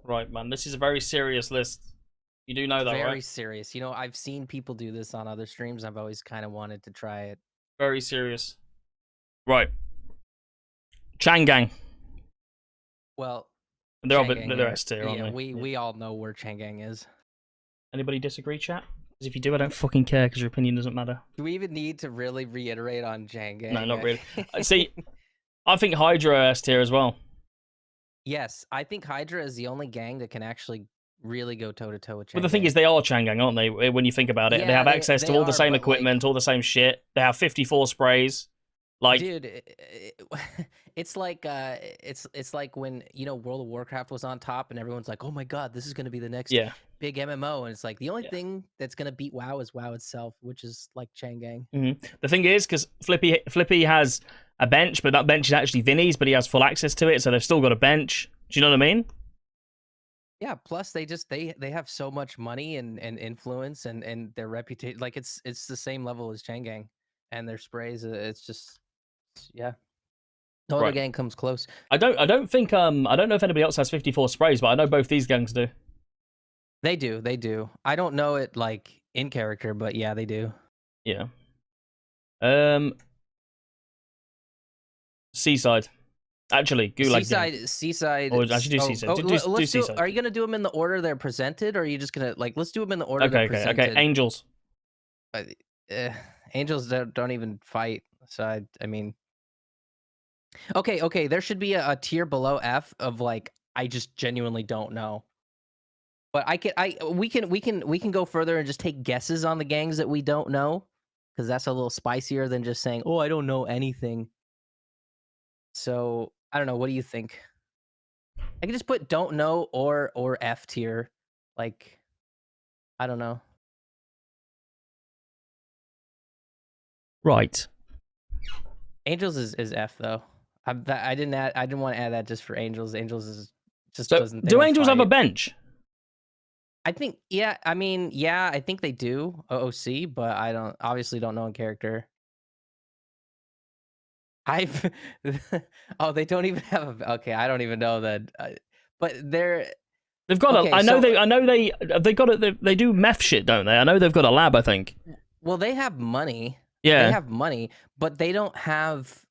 Right, man. This is a very serious list. You do know that, Very right? serious. You know, I've seen people do this on other streams. I've always kind of wanted to try it. Very serious. Right. Changang. Well, They're Chang'an they're here. S tier, aren't Yeah, they? we all know where Chang'an is. Anybody disagree, chat? Because if you do, I don't fucking care because your opinion doesn't matter. Do we even need to really reiterate on Chang'an? No, not really. See, I think Hydra are S tier as well. Yes, I think Hydra is the only gang that can actually really go toe to toe with Chang'an. Well, the thing is, they are Changang, aren't they? When you think about it, they have access to all the same equipment, all the same shit. They have 54 sprays. Like, dude, it's like it's like when World of Warcraft was on top and everyone's like, oh my god, this is gonna be the next big MMO, and it's like the only thing that's gonna beat WoW is WoW itself, which is like Changang. The thing is, because Flippy has a bench, but that bench is actually Vinny's, but he has full access to it, so they've still got a bench. Do you know what I mean? Yeah, plus they have so much money and influence and their reputation, like it's the same level as Changang, and their sprays, it's just no other gang comes close. I don't think I don't know if anybody else has 54 sprays, but I know both these gangs do. They do. I don't know it like in character, but yeah, they do. Yeah. Seaside. Actually, Gulag. Seaside. Or actually do Seaside. Do Seaside. Are you gonna do them in the order they're presented, or are you just gonna let's do them in the order they're presented? Okay. Angels. Angels don't even fight. So I mean, okay. There should be a tier below F of like I just genuinely don't know. But we can go further and just take guesses on the gangs that we don't know, because that's a little spicier than just saying, oh, I don't know anything. So I don't know. What do you think? I can just put don't know or F tier. Like, I don't know. Right. Angels is F though. I didn't want to add that just for Angels. Angels is just so doesn't. Do Angels have a bench? I think I think they do OOC, but I obviously don't know in character. Oh, they don't even have okay, I don't even know that, but they've got okay, they do meth shit, don't they? I know they've got a lab, I think. Well, they have money. Yeah, they have money, but they don't have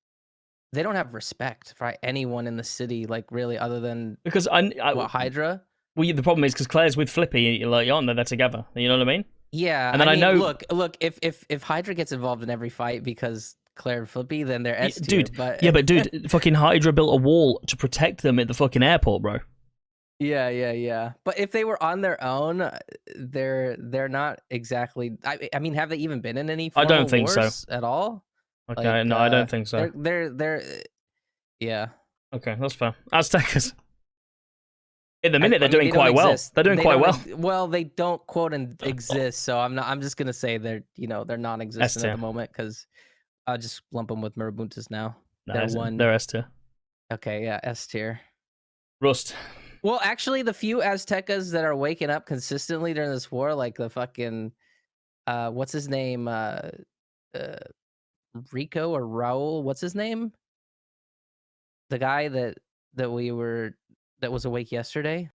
respect for anyone in the city, like really, other than because Hydra. Well, the problem is because Claire's with Flippy, like, aren't they? They're together. You know what I mean? Yeah, and then I know. Look, if Hydra gets involved in every fight because Claire and Flippy, then they're S tier. Dude, but dude, fucking Hydra built a wall to protect them at the fucking airport, bro. Yeah. But if they were on their own, they're not exactly. I mean, have they even been in any? I don't think so at all. Okay, like, no, I don't think so. They're yeah. Okay, that's fair. Aztecas. In the minute, they're doing quite well. They're doing quite well. Well, they don't quote and exist, so I'm just gonna say they're they're non-existent at the moment, because I'll just lump them with Marabuntas now. They're S tier. Okay, yeah, S tier. Rust. Well, actually, the few Aztecas that are waking up consistently during this war, like the fucking what's his name, Rico or Raul, what's his name? The guy that was awake yesterday.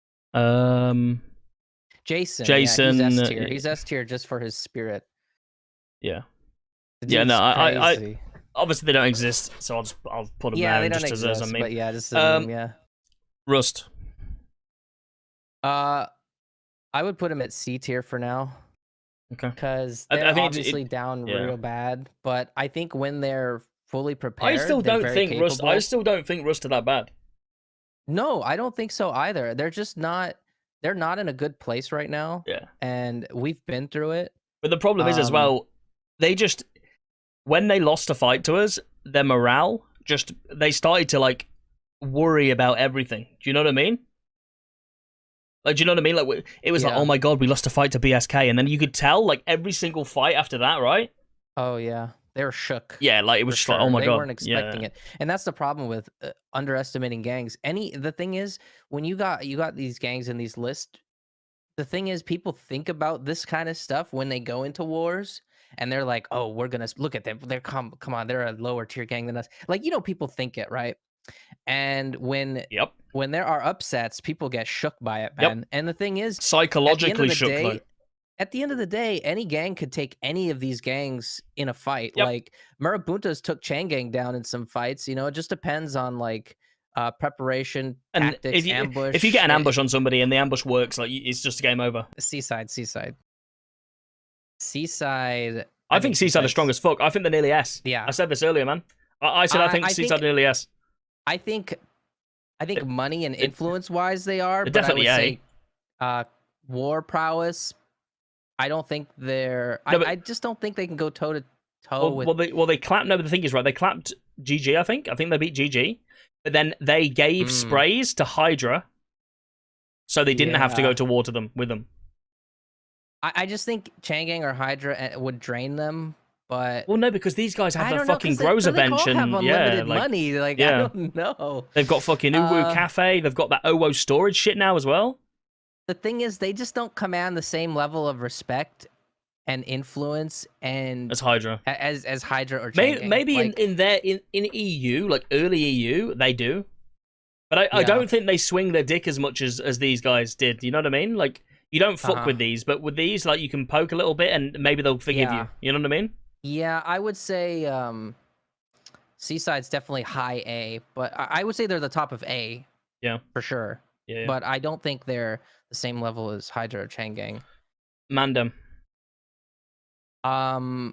Jason. Yeah, he's S tier just for his spirit. Yeah. Yeah. No, I obviously they don't exist, so I'll put them there just as a meme. But yeah, just a meme, yeah. Rust. I would put him at C tier for now. Okay. Because they're obviously down real bad, but I think when they're fully prepared, I still don't think Rust are that bad. No, I don't think so either. They're just not. They're not in a good place right now. Yeah. And we've been through it. But the problem is as well, when they lost a fight to us, their morale they started to like worry about everything. Do you know what I mean? Like, do you know what I mean? Like, it was like, oh my god, we lost a fight to BSK, and then you could tell like every single fight after that, right? Oh yeah. They were shook. Yeah, like it was just like, oh my god. They weren't expecting it. And that's the problem with underestimating gangs. The thing is, when you got these gangs in these lists, the thing is, people think about this kind of stuff when they go into wars, and they're like, oh, we're gonna look at them. They're come on, they're a lower tier gang than us. Like, people think it, right? And Yep. when there are upsets, people get shook by it, Yep. man. And the thing is, Psychologically shook, though. at the end of the day, any gang could take any of these gangs in a fight. Yep. Like Marabuntas took Chain Gang down in some fights. You know, it just depends on like preparation, And tactics, ambush. if you get an ambush on somebody and the ambush works, like it's just a game over. Seaside. I think Seaside is strong as fuck. I think they're nearly S. Yeah. I said this earlier, man. I said I think Seaside are nearly S. I think money and influence wise they are, but definitely I would say war prowess. I don't think they're. No, I just don't think they can go toe to toe with. Well, they clapped. No, but the thing is, right? They clapped GG. I think they beat GG, but then they gave sprays to Hydra, so they didn't have to go to war to them with them. I just think Changang or Hydra would drain them, but well, no, because these guys have their fucking they Groza bench and have unlimited money. Like I don't know. They've got fucking Uwu Cafe. They've got that OWO storage shit now as well. The thing is, they just don't command the same level of respect and influence and as Hydra, as Hydra or Changang. Maybe like, in EU, like early EU, they do, but I don't think they swing their dick as much as these guys did. You know what I mean? Like you don't fuck with these, but with these, like you can poke a little bit and maybe they'll forgive you. You know what I mean? Yeah, I would say Seaside's definitely high A, but I would say they're the top of A. Yeah, for sure. Yeah. But I don't think they're the same level as Hydra or Changang. Mandem. I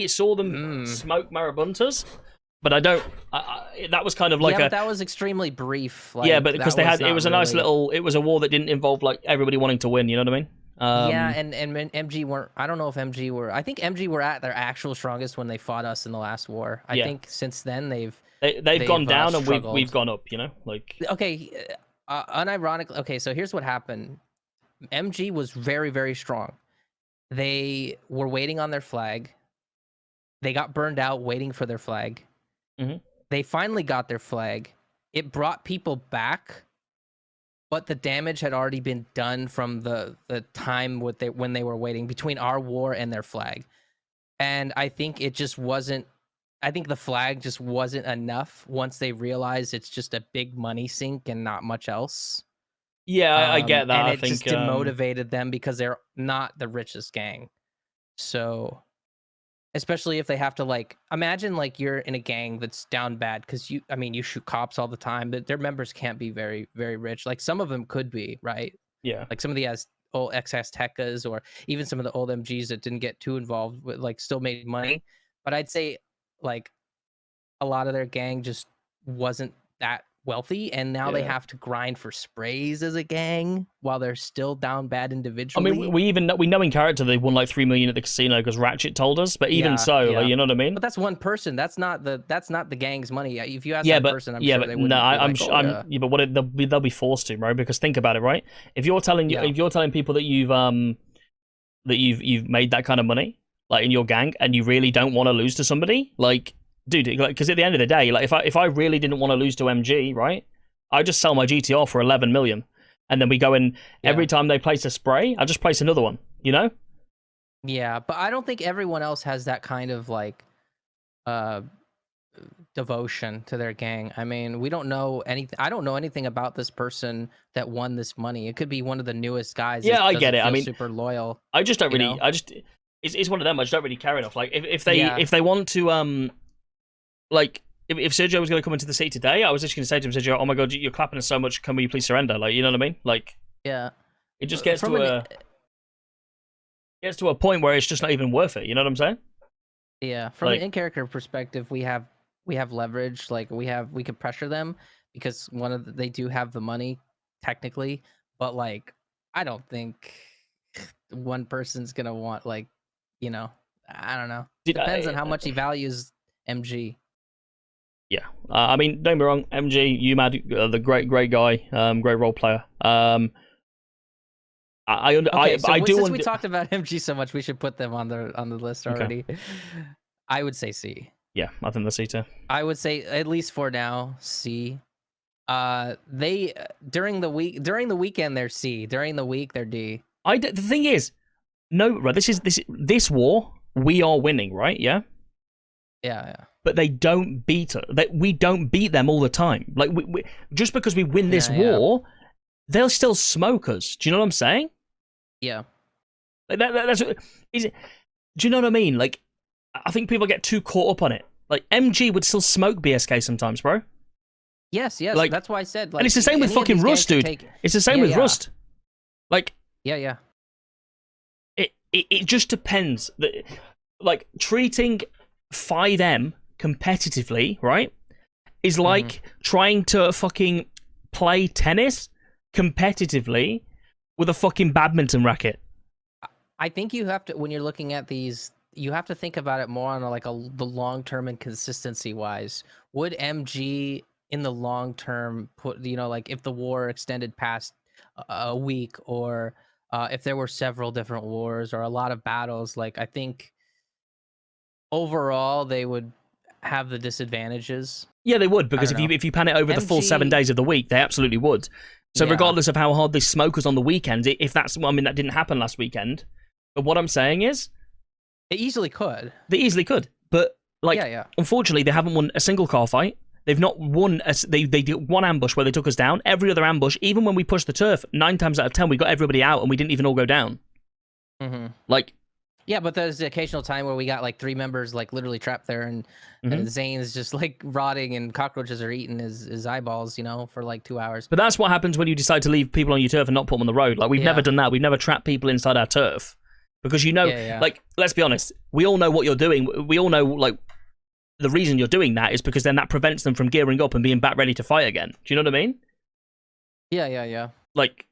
saw them smoke Marabuntas, but I don't. That was kind of like but that was extremely brief. Like, yeah, but because they had, it was a nice little. It was a war that didn't involve like everybody wanting to win. You know what I mean? Yeah, and MG weren't. I don't know if MG were. I think MG were at their actual strongest when they fought us in the last war. I think since then they've gone down and we've gone up. You know, like okay, unironically. Okay, so here's what happened. MG was very, very strong. They were waiting on their flag. They got burned out waiting for their flag. They finally got their flag. It brought people back, but the damage had already been done from the time when they were waiting between our war and their flag. And I think it just wasn't. I think the flag just wasn't enough once they realized it's just a big money sink and not much else. Yeah, I get that. And I think just demotivated them because they're not the richest gang. So, especially if they have to like imagine like you're in a gang that's down bad because you shoot cops all the time, but their members can't be very, very rich. Like some of them could be, right? Yeah. Like some of the old ex-Aztecas or even some of the old MGs that didn't get too involved with like still made money. But I'd say like a lot of their gang just wasn't that wealthy, and now they have to grind for sprays as a gang while they're still down bad individually. I mean, we know in character they won like 3 million at the casino because Ratchet told us. But even so, like, you know what I mean? But that's one person. That's not the gang's money. If you ask that person, I'm sure they wouldn't. No, but they'll be forced to, right? Because think about it, right? If you're telling people that you've made that kind of money, like in your gang, and you really don't want to lose to somebody, like. Dude, because at the end of the day, like if I really didn't want to lose to MG, right, I just sell my GTR for 11 million, and then we go in every time they place a spray, I just place another one, you know? Yeah, but I don't think everyone else has that kind of like devotion to their gang. I mean, we don't know anything. I don't know anything about this person that won this money. It could be one of the newest guys. Yeah, I get it. I mean, super loyal. I just don't really. It's one of them. I just don't really care enough. Like if they want to like if Sergio was going to come into the city today, I was just going to say to him, Sergio, "Oh my God, you're clapping us so much. Can we please surrender?" Like, you know what I mean? Like, yeah, it just gets to a point where it's just not even worth it. You know what I'm saying? Yeah, from an in-character perspective, we have leverage. Like we could pressure them because they do have the money technically, but like I don't think one person's gonna want I don't know. Depends on how much he values MG. Yeah, I mean, don't get me wrong, MG, UMAD, the great guy, great role player. Since we talked about MG so much, we should put them on the list already. Okay. I would say C. Yeah, I think the C too. I would say at least for now C. They during the weekend they're C. During the week they're D. The thing is, no, right? This war we are winning, right? Yeah. Yeah. but they don't beat us. We don't beat them all the time. Like just because we win this war, they'll still smoke us. Do you know what I'm saying? Yeah. Like that's what, is it. Do you know what I mean? Like, I think people get too caught up on it. Like MG would still smoke BSK sometimes, bro. Yes, like, that's why I said. Like, and it's the same with fucking Rust, dude. It's the same with Rust. Like, yeah. It just depends. Like treating 5M competitively, right, is like trying to fucking play tennis competitively with a fucking badminton racket. I think you have to, when you're looking at these, you have to think about it more on the long term and consistency wise. Would MG in the long term put, like if the war extended past a week, or if there were several different wars or a lot of battles, like I think overall they would have the disadvantages. Yeah, they would, because if you pan it over the full 7 days of the week, they absolutely would. So regardless of how hard they smoke us on the weekend, if that's, I mean, that didn't happen last weekend. But what I'm saying is, it easily could. They easily could, but like, unfortunately, they haven't won a single car fight. They've not won. They did one ambush where they took us down. Every other ambush, even when we pushed the turf, 9 times out of 10, we got everybody out and we didn't even all go down. Like, yeah, but there's the occasional time where we got like 3 members like literally trapped there, and Zane's just like rotting and cockroaches are eating his eyeballs, for like 2 hours. But that's what happens when you decide to leave people on your turf and not put them on the road. Like, we've never done that. We've never trapped people inside our turf. Because like, let's be honest, we all know what you're doing. We all know, like, the reason you're doing that is because then that prevents them from gearing up and being back ready to fight again. Do you know what I mean? Yeah. Like,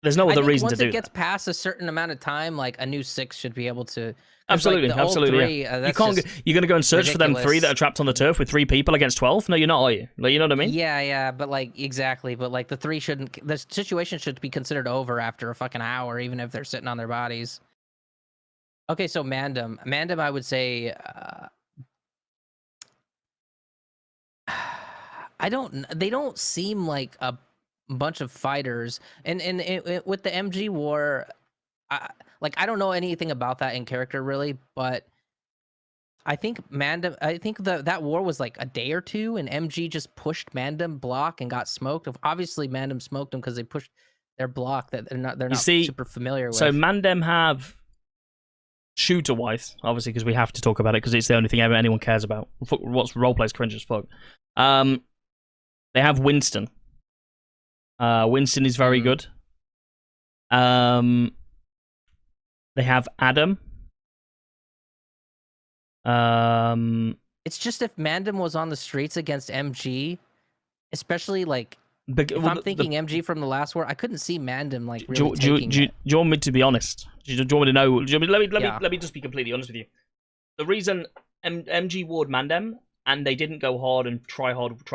there's no other reason to do that. Once it gets past a certain amount of time, like, a new 6 should be able to... Absolutely, like, absolutely. You can't. You're going to go and search for them 3 that are trapped on the turf with 3 people against 12? No, you're not, are you? Like, you know what I mean? Yeah, but like, exactly. But like, the 3 shouldn't... The situation should be considered over after a fucking hour, even if they're sitting on their bodies. Okay, so Mandem, I would say, they don't seem like a bunch of fighters, and with the MG war, I don't know anything about that in character really, but I think that war was like a day or 2, and MG just pushed Mandem block and got smoked. Obviously, Mandem smoked them because they pushed their block that they're not super familiar with. So Mandem have shooter-wise, obviously, because we have to talk about it because it's the only thing anyone cares about. What's roleplay's cringe as fuck. They have Winston. Winston is very good. They have Adam. It's just if Mandem was on the streets against MG, especially like if I'm thinking MG from the last war, I couldn't see Mandem like really do you want me to be honest? Do you want me to know? Let me just be completely honest with you. The reason MG warred Mandem and they didn't go hard and try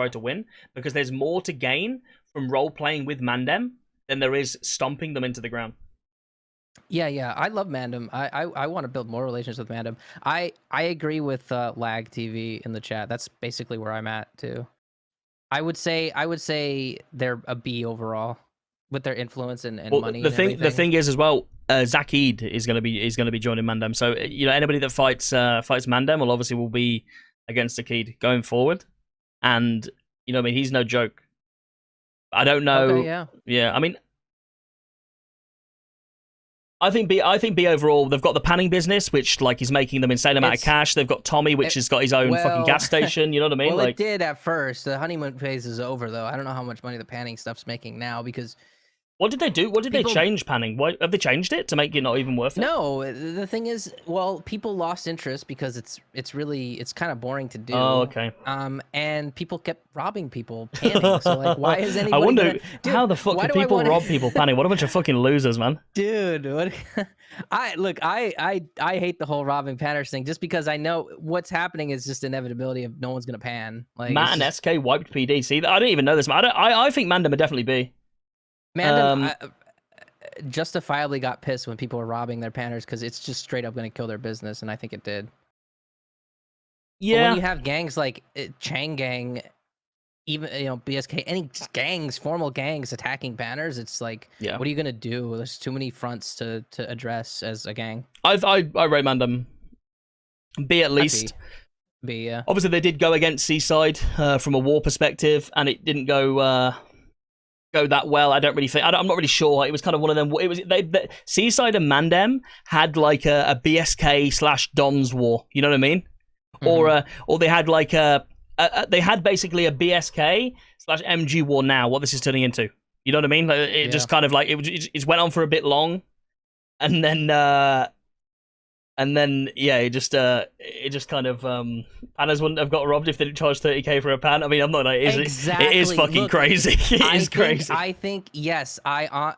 to win, because there's more to gain from role playing with Mandem than there is stomping them into the ground. Yeah. I love Mandem. I want to build more relations with Mandem. I agree with Lag TV in the chat. That's basically where I'm at too. I would say they're a B overall with their influence and money. The thing is as well, Zakid is gonna be joining Mandem. So anybody that fights Mandem will be against Zakid going forward, and I mean, he's no joke. I don't know. Okay, yeah. I mean, I think B overall, they've got the panning business, which like is making them insane amount of cash. They've got Tommy, which has got his own fucking gas station. You know what I mean? Well, it did at first. The honeymoon phase is over, though. I don't know how much money the panning stuff's making now, because what did they do? What did they change panning? Why have they changed it to make it not even worth it? No, the thing is, well, people lost interest because it's kind of boring to do. Oh, okay. And people kept robbing people panning. So like, why is anybody? I wonder how the fuck can people rob people panning? What a bunch of fucking losers, man. Dude, what? I hate the whole robbing panners thing, just because I know what's happening is just inevitability of no one's gonna pan. Like, Matt and SK wiped PD. See, I don't even know this, man. I think Mandem would definitely be. Mandem justifiably got pissed when people were robbing their panners because it's just straight up going to kill their business, and I think it did. Yeah. But when you have gangs like Chang Gang, even BSK, any gangs, formal gangs attacking banners, it's like, what are you going to do? There's too many fronts to address as a gang. I rate Mandem B at least. Yeah. Obviously, they did go against Seaside from a war perspective, and it didn't go that well. I don't really think. I'm not really sure. It was kind of one of them. It was they Seaside and Mandem had like a BSK / Dons war. You know what I mean? Or they had like they had basically a BSK / MG war. Now, what this is turning into. You know what I mean? Like, it just kind of like it went on for a bit long, and then yeah, it just kind of Pannas wouldn't have got robbed if they didn't charge 30k for a pan. I mean, I'm not like exactly. It is fucking Look, crazy. It is crazy. I think yes.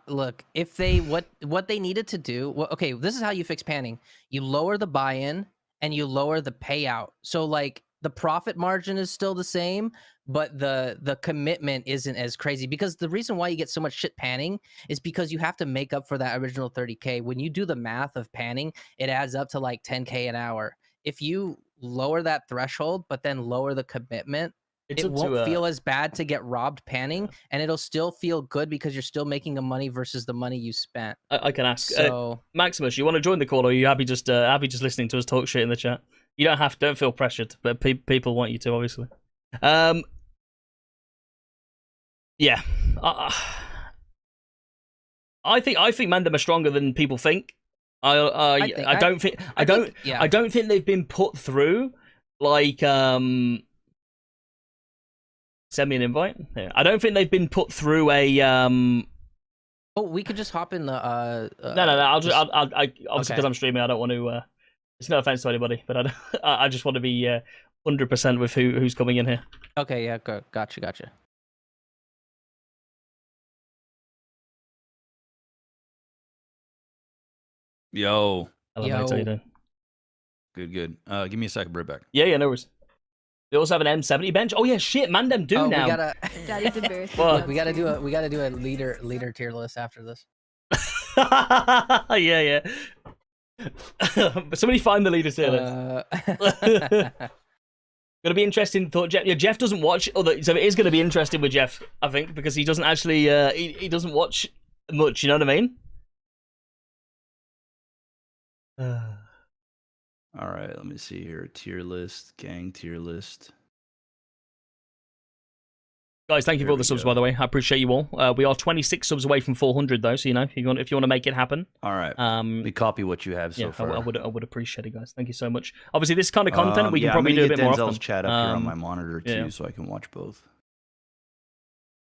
Look, if they what they needed to do. Well, okay, this is how you fix panning. You lower the buy-in and you lower the payout. So like the profit margin is still the same, but the commitment isn't as crazy, because the reason why you get so much shit panning is because you have to make up for that original 30k. When you do the math of panning, it adds up to like 10k an hour. If you lower that threshold but then lower the commitment, it won't feel as bad to get robbed panning, and it'll still feel good because you're still making a money versus the money you spent. I can ask. So Maximus, you want to join the call, or are you happy just listening to us talk shit in the chat? You don't have to. Don't feel pressured, but people want you to, obviously. Yeah. I think Mandem are stronger than people think. I don't think they've been put through like send me an invite. Yeah. I don't think they've been put through a Oh, we could just hop in the No. Obviously because I'm streaming, I don't want to it's no offense to anybody, but I just want to be 100% with who's coming in here. Okay, yeah, gotcha. Yo. Hello, mate, how you doing? Good. Give me a second, bring it back. Yeah, no worries. They also have an M70 bench. Oh yeah, shit, Mandem do now. We gotta. Daddy's embarrassed. Look, we gotta do a leader tier list after this. yeah. Somebody find the leader tier list. Gonna be interesting. Thought Jeff. Yeah, Jeff doesn't watch. So it is gonna be interesting with Jeff, I think, because he doesn't actually. He doesn't watch much. You know what I mean? All right, let me see here. Tier list, gang tier list. Guys, thank you for all the subs, by the way. I appreciate you all. We are 26 subs away from 400, though, so you know, if you want to make it happen. All right. We copy what you have so far. I would appreciate it, guys. Thank you so much. Obviously, this kind of content we can probably do a bit more often. Denzel's chat up here on my monitor too, so I can watch both.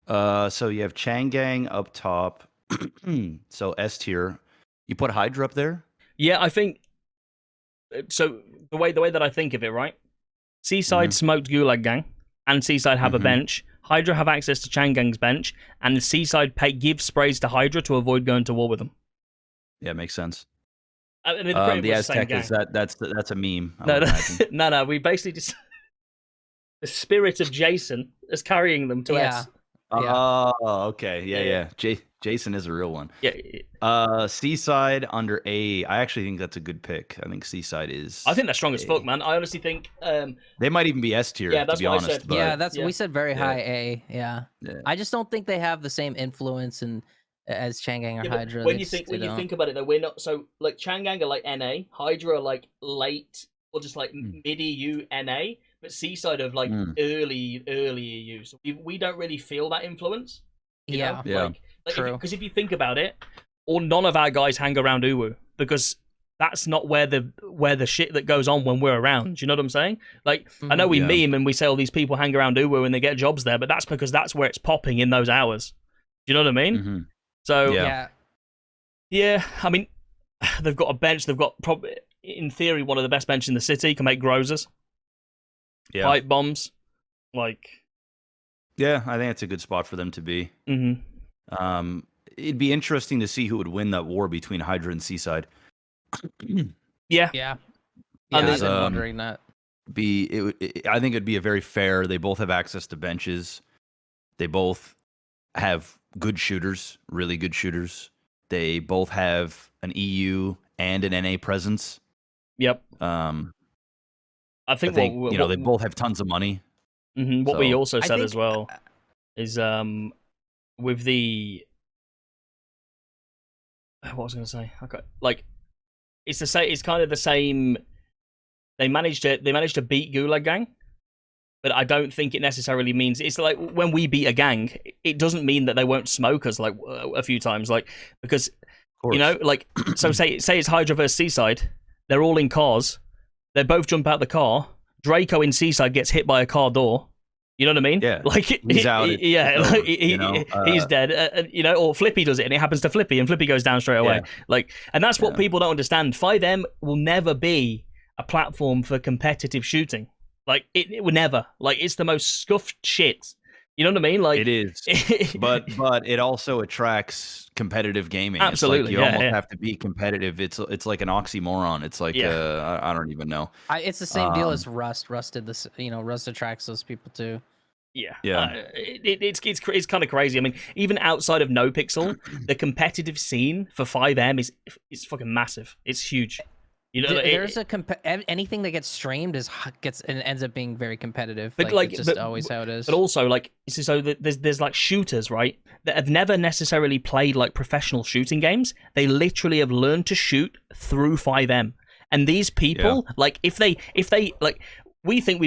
So you have Chang Gang up top. So S tier. You put Hydra up there? Yeah, I think. So the way that I think of it, right? Seaside smoked Gulag Gang, and Seaside have a bench. Hydra have access to Changang's bench, and Seaside give sprays to Hydra to avoid going to war with them. Yeah, makes sense. I mean, the Aztec is that's a meme. No. We basically just the spirit of Jason is carrying them to S. Oh, okay. Yeah. Jason is a real one. Yeah. Seaside under A. I actually think that's a good pick. I think Seaside is. I think they're strong as fuck, man. I honestly think they might even be S tier. Yeah, that's to be honest. I said. But... we said very high A. Yeah. I just don't think they have the same influence as Chang'an or Hydra. When you think about it, though, we're not so like Chang'an are like NA, Hydra are like late or just like mid EU NA. But Seaside of like early EU, so we don't really feel that influence. You know? Like, true. Because if you think about it, or none of our guys hang around Uwu because that's not where the shit that goes on when we're around. Do you know what I'm saying? Like I know we meme and we say all these people hang around Uwu and they get jobs there, but that's because that's where it's popping in those hours. Do you know what I mean? So yeah. I mean, they've got a bench. They've got probably in theory one of the best benches in the city. Can make grozers. Yeah. Pipe bombs, like. Yeah, I think it's a good spot for them to be. It'd be interesting to see who would win that war between Hydra and Seaside. Yeah. I've been wondering that. I think it'd be a very fair. They both have access to benches. They both have good shooters, really good shooters. They both have an EU and an NA presence. Yep. I think they both have tons of money. What we also said as well is with the what was I going to say? Okay, like it's kind of the same. they managed to beat Gulag Gang, but I don't think it necessarily means it's like when we beat a gang, it doesn't mean that they won't smoke us like a few times, like because you know, like so say it's Hydra versus Seaside, they're all in cars, they both jump out the car, Draco in Seaside gets hit by a car door. You know what I mean? Yeah, like he's out. Yeah, It's like, over, you know? he's dead. You know, or Flippy does it, and it happens to Flippy, and Flippy goes down straight away. Yeah. Like, and that's what Yeah. people don't understand. 5M will never be a platform for competitive shooting. Like, it would never. Like, it's the most scuffed shit. You know what I mean? Like It is, but it also attracts competitive gaming. Absolutely, it's like you yeah, almost yeah. have to be competitive. It's like an oxymoron. It's like I don't even know. It's the same deal as Rust. Rust did this. You know, Rust attracts those people too. Yeah, Yeah. It's kind of crazy. I mean, even outside of NoPixel, the competitive scene for 5M is fucking massive. It's huge. You know, There's anything that gets streamed and ends up being very competitive. But it's just always how it is. But also, like, so there's like shooters, right, that have never necessarily played like professional shooting games. They literally have learned to shoot through 5M. And these people, like, if they like, we think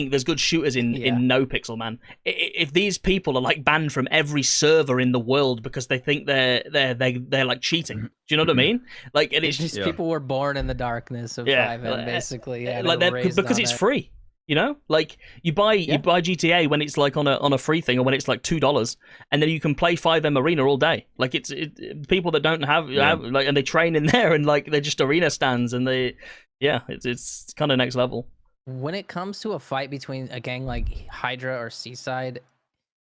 there's good shooters in NoPixel, man. If these people are like banned from every server in the world because they think they're like cheating, do you know what I mean? Like, and it's just people were born in the darkness of 5M, basically. Yeah, like because it's free. You know, like you buy GTA when it's like on a free thing, or when it's like $2, and then you can play 5M Arena all day. Like it's people that don't have like, and they train in there, and like they're just arena stands, and it's kind of next level. When it comes to a fight between a gang like Hydra or Seaside,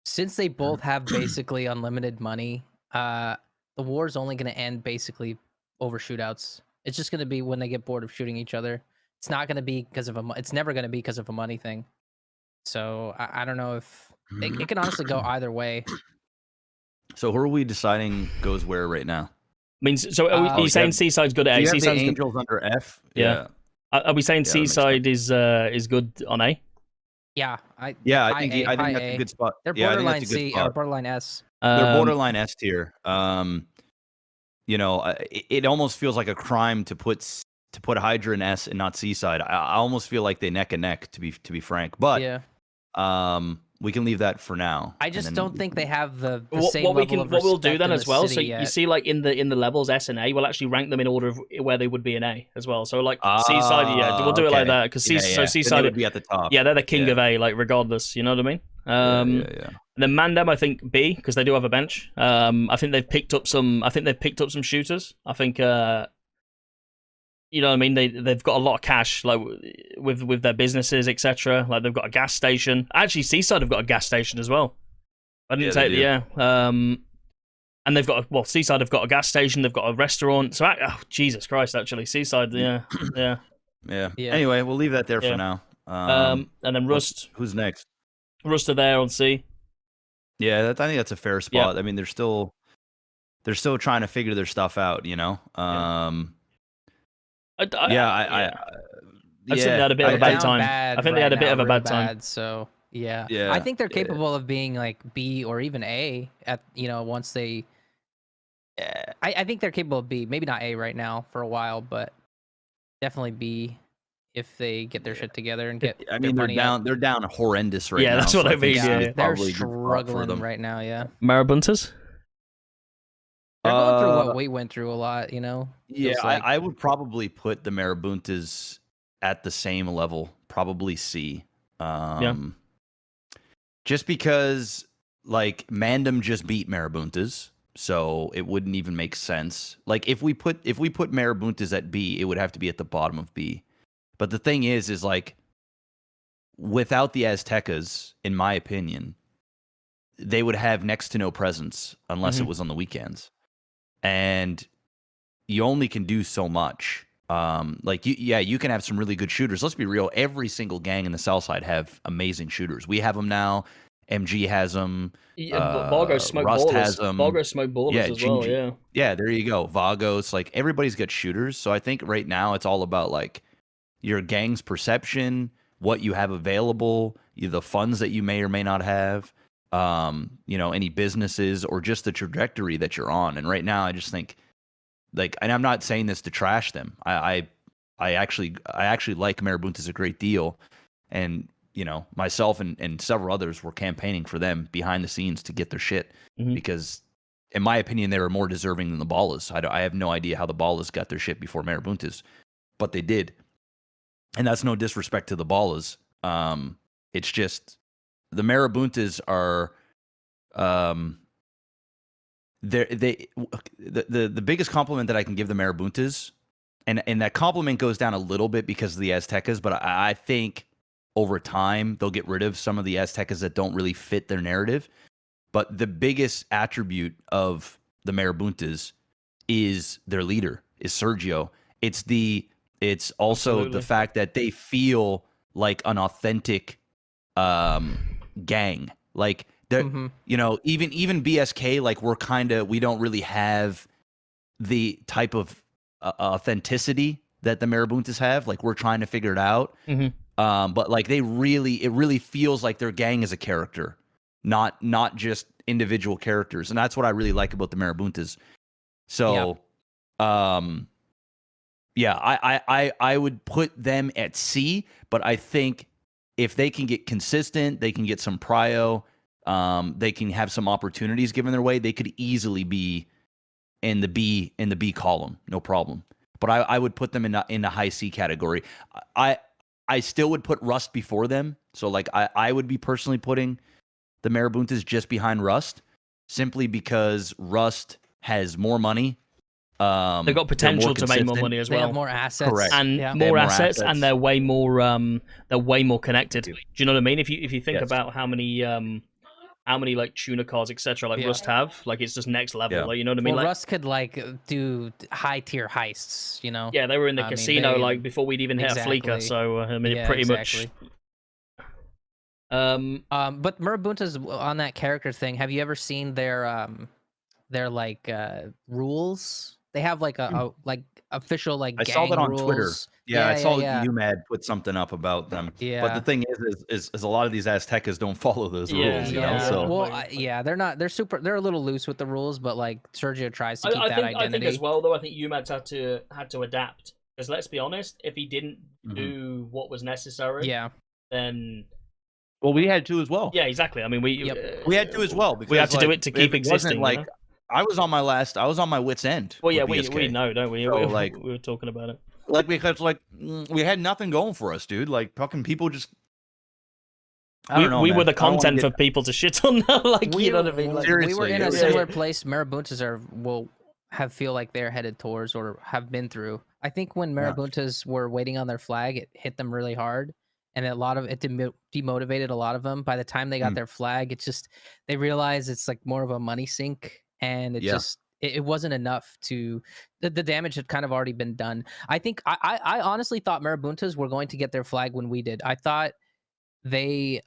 since they both have basically unlimited money, the war's only going to end basically over shootouts. It's just going to be when they get bored of shooting each other. It's not going to be because of it's never going to be because of a money thing. So I don't know if it can honestly go either way. So who are we deciding goes where right now? I mean, so are you saying Seaside's good at A? You have the Seaside's Angels under F. Yeah. Are we saying Seaside is good on A? Yeah, I think that's a good spot. They're borderline C or borderline S. They're borderline S tier. You know, it almost feels like a crime to put Hydra in S and not Seaside. I almost feel like they neck and neck, to be frank. But we can leave that for now. I just don't think they have the same what level of what we'll do then as well. So yet. you see, like in the levels S and A, we'll actually rank them in order of where they would be in A as well. So like Seaside, we'll do it like that because Seaside would be at the top. Yeah, they're the king of A, like regardless. You know what I mean? And then Mandem, I think B, because they do have a bench. I think they've picked up some. Shooters. I think. You know what I mean? They've got a lot of cash, like with their businesses, etc. Like they've got a gas station. Actually, Seaside have got a gas station as well. I didn't say and they've got Seaside have got a gas station. They've got a restaurant. So Jesus Christ, actually, Seaside, yeah. Anyway, we'll leave that there for now. And then Rust. Who's next? Rust are there on C. Yeah, I think that's a fair spot. I mean, they're still trying to figure their stuff out. You know. I think they had a bit of a bad time. I think they had a bit of a bad time. So I think they're capable of being like B or even A at once they. I think they're capable of B. Maybe not A right now for a while, but definitely B if they get their shit together and get. I mean, they're down. They're down horrendous right now. Yeah, that's what I mean. They're struggling right now. Yeah. Marabuntas. They're going through what we went through a lot, you know? Yeah, I would probably put the Marabuntas at the same level, probably C. Just because, like, Mandem just beat Marabuntas, so it wouldn't even make sense. Like, if we put Marabuntas at B, it would have to be at the bottom of B. But the thing is like, without the Aztecas, in my opinion, they would have next to no presence unless it was on the weekends. And you only can do so much. You can have some really good shooters. Let's be real. Every single gang in the South Side have amazing shooters. We have them now. MG has them. Vargo smoke Rust ballers. has them. Vargo smoke ballers as well. Yeah. Yeah, there you go. Vagos. Like, everybody's got shooters. So I think right now it's all about like your gang's perception, what you have available, the funds that you may or may not have. Any businesses or just the trajectory that you're on. And right now I just think, like, and I'm not saying this to trash them. I I actually like Marabuntas a great deal, and myself and several others were campaigning for them behind the scenes to get their shit because, in my opinion, they were more deserving than the Ballas. I have no idea how the Ballas got their shit before Marabuntas, but they did, and that's no disrespect to the Ballas. It's just the Marabuntas are the biggest compliment that I can give the Marabuntas, and that compliment goes down a little bit because of the Aztecas, but I think over time they'll get rid of some of the Aztecas that don't really fit their narrative. But the biggest attribute of the Marabuntas is their leader, is Sergio. It's also Absolutely. the fact that they feel like an authentic gang. Like they're, even BSK, like we don't really have the type of authenticity that the Marabuntas have. Like we're trying to figure it out. But like it really feels like their gang is a character, not just individual characters. And that's what I really like about the Marabuntas. So, I would put them at C, but I think if they can get consistent, they can get some prio, they can have some opportunities given their way, they could easily be in the B column, no problem. But I would put them in the high C category. I still would put Rust before them. So like I would be personally putting the Marabuntas just behind Rust, simply because Rust has more money. They've got potential to make more money as well. They have more assets, correct, and more assets, and they're way more connected. Do you know what I mean? If you think about how many like tuner cars, etc., like Rust have, like it's just next level. Like, you know what I mean? Well, like, Rust could like do high tier heists, Yeah, they were in the casino like before we'd even hit a fleeker. So I mean, pretty much. But Marabuntas, on that character thing, have you ever seen their like rules? They have like a like official like I gang saw that on rules. Twitter. Yeah, I saw UMAD put something up about them. Yeah. But the thing is a lot of these Aztecas don't follow those rules, you know. So well, they're not. They're a little loose with the rules, but like Sergio tries to keep that identity. I think as well, though. I think UMAD's had to adapt, because let's be honest, if he didn't do what was necessary, then. Well, we had to as well. Yeah, exactly. I mean, we had to as well, because we had to do it to keep existing. Like I was on my wit's end. Well, yeah, we know, don't we? So, we were talking about it. Like, because like we had nothing going for us, dude. Like fucking people just. I don't know, we man. were the content for people to shit on. Like, you know what I mean? Like, seriously, we were in a similar place. Marabuntas will feel like they're headed towards or have been through. I think when Marabuntas were waiting on their flag, it hit them really hard. And a lot of it demotivated a lot of them. By the time they got their flag, it's just they realized it's like more of a money sink, and it wasn't enough to the damage had kind of already been done. I think I honestly thought Marabuntas were going to get their flag when we did. I thought they're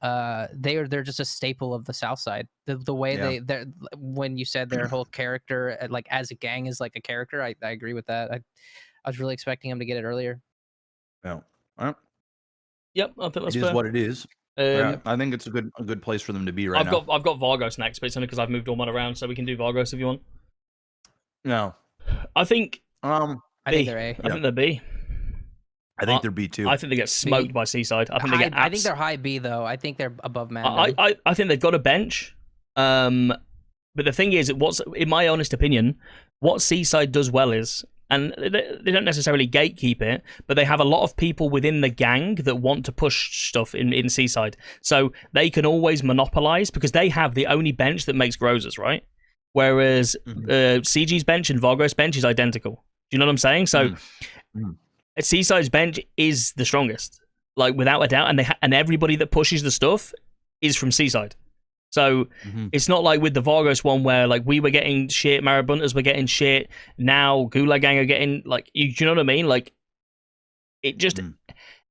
just a staple of the South Side. The way they when you said their whole character like as a gang is like a character, I agree with that. I was really expecting them to get it earlier. Yeah. Well, yep, I think that's fair. It is what it is. I think it's a good place for them to be right now. I've got Vargos next, but it's only because I've moved all mine around, so we can do Vargos if you want. No, I think. I think they're A. I think they're B. I think they're B too. I think they get smoked by Seaside. I think they get. I think they're high B though. I think they're above Man. I think they've got a bench. But the thing is, what's in my honest opinion, what Seaside does well is. And they don't necessarily gatekeep it, but they have a lot of people within the gang that want to push stuff in Seaside. So they can always monopolize, because they have the only bench that makes Grozers, right? Whereas CG's bench and Vargos' bench is identical. Do you know what I'm saying? So Seaside's bench is the strongest, like without a doubt. And everybody that pushes the stuff is from Seaside. So it's not like with the Vargos one where like we were getting shit, Marabuntas were getting shit. Now Gulag Gang are getting like you know what I mean? Like it just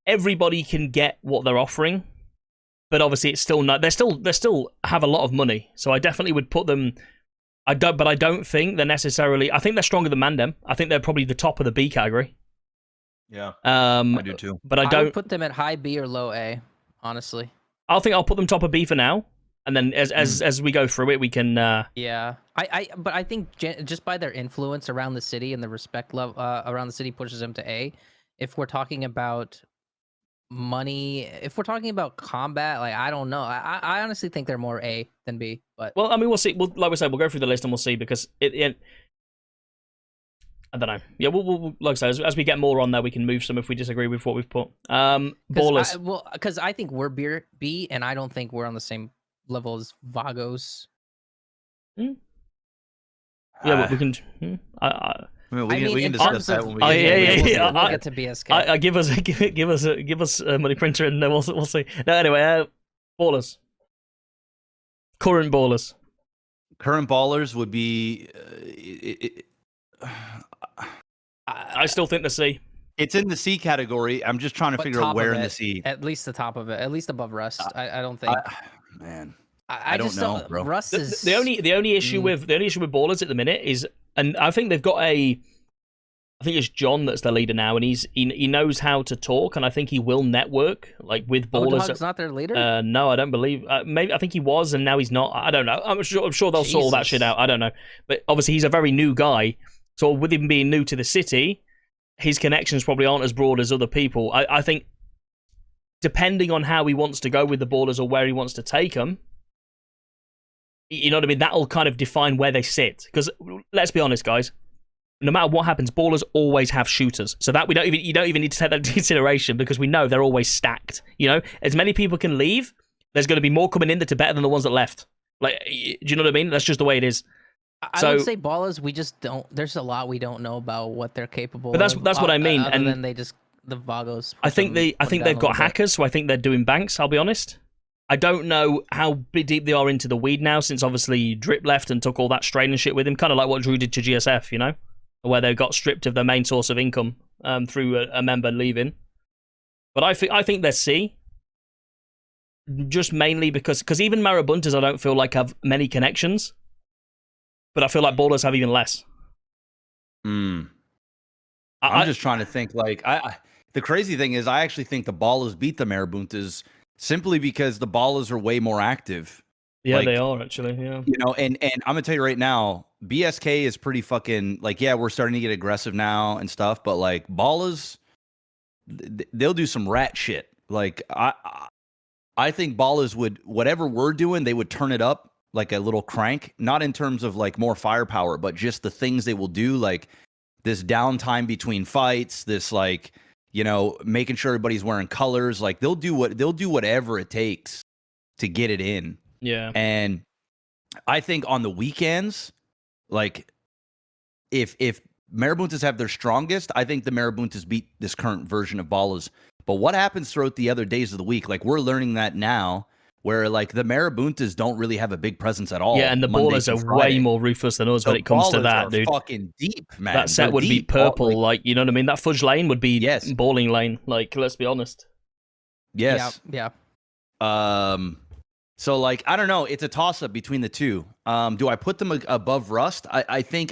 everybody can get what they're offering, but obviously it's still not. They still have a lot of money. So I definitely would put them. I don't think they're necessarily. I think they're stronger than Mandem. I think they're probably the top of the B category. Yeah, I do too. But I don't would put them at high B or low A. Honestly, I'll put them top of B for now. And then as we go through it, we can. Yeah, but I think just by their influence around the city and the respect level around the city pushes them to A. if we're talking about money, if we're talking about combat, like I don't know. I honestly think they're more A than B. But well, I mean, we'll see. Like we said, we'll go through the list and we'll see because I don't know. Yeah, we'll like I said, as we get more on there, we can move some if we disagree with what we've put. Ballers. Because I think we're B, and I don't think we're on the same level as Vagos. Yeah, but we can. I mean, we can discuss that when we we'll get to BSK. Give us a money printer and we'll see. No, anyway, ballers. Current ballers. Current ballers would be. I still think the C. It's in the C category. I'm just trying to figure out where in the C. At least the top of it. At least above Rust. I don't think. Man, I don't know, bro. Rust is the only issue with ballers at the minute is, and I think they've got I think it's John that's the leader now, and he knows how to talk, and I think he will network like with ballers. Dog's not their leader. No, I don't believe. Maybe I think he was, and now he's not. I don't know. I'm sure they'll sort all that shit out. I don't know, but obviously he's a very new guy, so with him being new to the city, his connections probably aren't as broad as other people. I think depending on how he wants to go with the ballers or where he wants to take them. You know what I mean? That'll kind of define where they sit. Because let's be honest, guys. No matter what happens, ballers always have shooters. So that you don't even need to take that into consideration because we know they're always stacked. You know, as many people can leave, there's going to be more coming in that are better than the ones that left. Like, do you know what I mean? That's just the way it is. I would say ballers. We just don't. There's a lot we don't know about what they're capable. But of. That's what I mean. And then they just the Vagos. I think they've got hackers, so I think they're doing banks. I'll be honest. I don't know how deep they are into the weed now, since obviously Drip left and took all that strain and shit with him, kind of like what Drew did to GSF, you know, where they got stripped of their main source of income through a member leaving. But I think they're C, just mainly because even Marabuntas I don't feel like have many connections, but I feel like ballers have even less. I'm just trying to think. Like, the crazy thing is, I actually think the ballers beat the Marabuntas. Simply because the ballers are way more active. Yeah, they are actually. Yeah, you know, and I'm gonna tell you right now, BSK is pretty fucking like. Yeah, we're starting to get aggressive now and stuff, but like ballers, they'll do some rat shit. Like I think ballers would whatever we're doing, they would turn it up like a little crank. Not in terms of like more firepower, but just the things they will do, like this downtime between fights, this like. You know, making sure everybody's wearing colors, like they'll do whatever it takes to get it in. Yeah. And I think on the weekends, like if Marabuntas have their strongest, I think the Marabuntas beat this current version of ballers. But what happens throughout the other days of the week? Like we're learning that now, where like the Marabuntas don't really have a big presence at all. Yeah, and the ballers are way more ruthless than us when it comes to that, dude. Fucking deep, man. That set would be purple, like you know what I mean. That fudge lane would be balling lane. Like, let's be honest. Yes. Yeah. So like I don't know. It's a toss up between the two. Do I put them above Rust? I think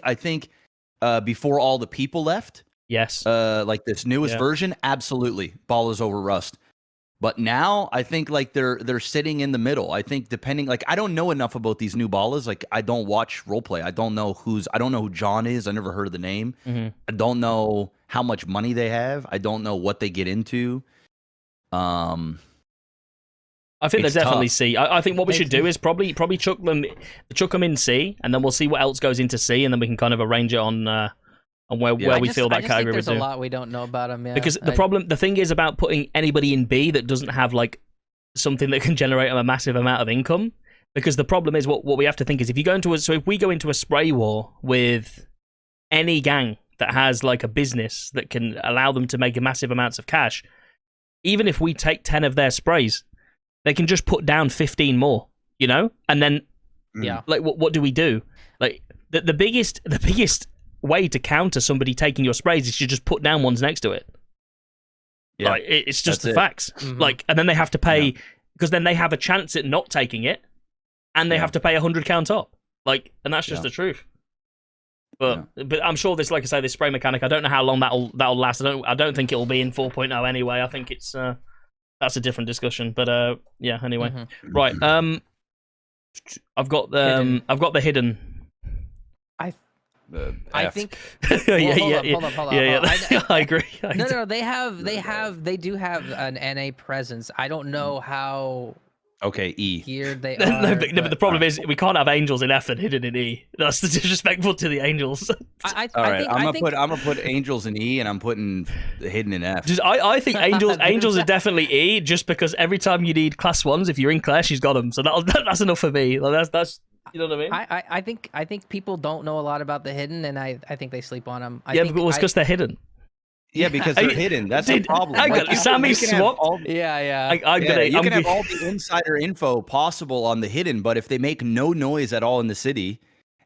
before all the people left. Yes. Like this newest version, absolutely. Ballers over Rust. But now I think like they're sitting in the middle. I think depending, like I don't know enough about these new ballers. Like I don't watch roleplay. I don't know who John is. I never heard of the name. Mm-hmm. I don't know how much money they have. I don't know what they get into. I think they're definitely C. I think what we should do is probably chuck them in C, and then we'll see what else goes into C, and then we can kind of arrange it on where we feel that category would do. There's a lot we don't know about him. Yeah. Because the thing is about putting anybody in B that doesn't have like something that can generate a massive amount of income. Because the problem is what we have to think is if we go into a spray war with any gang that has like a business that can allow them to make massive amounts of cash, even if we take 10 of their sprays, they can just put down 15 more, you know? And then like what do we do? Like the biggest way to counter somebody taking your sprays is you just put down ones next to it. Yeah, like, it's just the facts. Mm-hmm. Like, and then they have to pay because then they have a chance at not taking it, and they have to pay 100 count up. Like, and that's just the truth. But I'm sure this, like I say, this spray mechanic. I don't know how long that'll last. I don't think it'll be in 4.0 anyway. I think it's that's a different discussion. But yeah. Anyway, right. I've got the hidden. I F. think. Yeah, Hold up. I agree. No. They do have an NA presence. I don't know how Okay, E. geared they No, are. but the problem is we can't have angels in F and hidden in E. That's disrespectful to the angels. All right, I'm gonna put angels in E, and I'm putting hidden in F. I think angels are definitely E, just because every time you need class ones, if you're in Clash, she's got them. So that's enough for me. Like, that's you know what I mean? I think people don't know a lot about the hidden, and I think they sleep on them. Yeah, but it's because they're hidden. Yeah, because they're hidden. That's the problem. I got Sammy swap. Yeah. You can have all the insider info possible on the hidden, but if they make no noise at all in the city,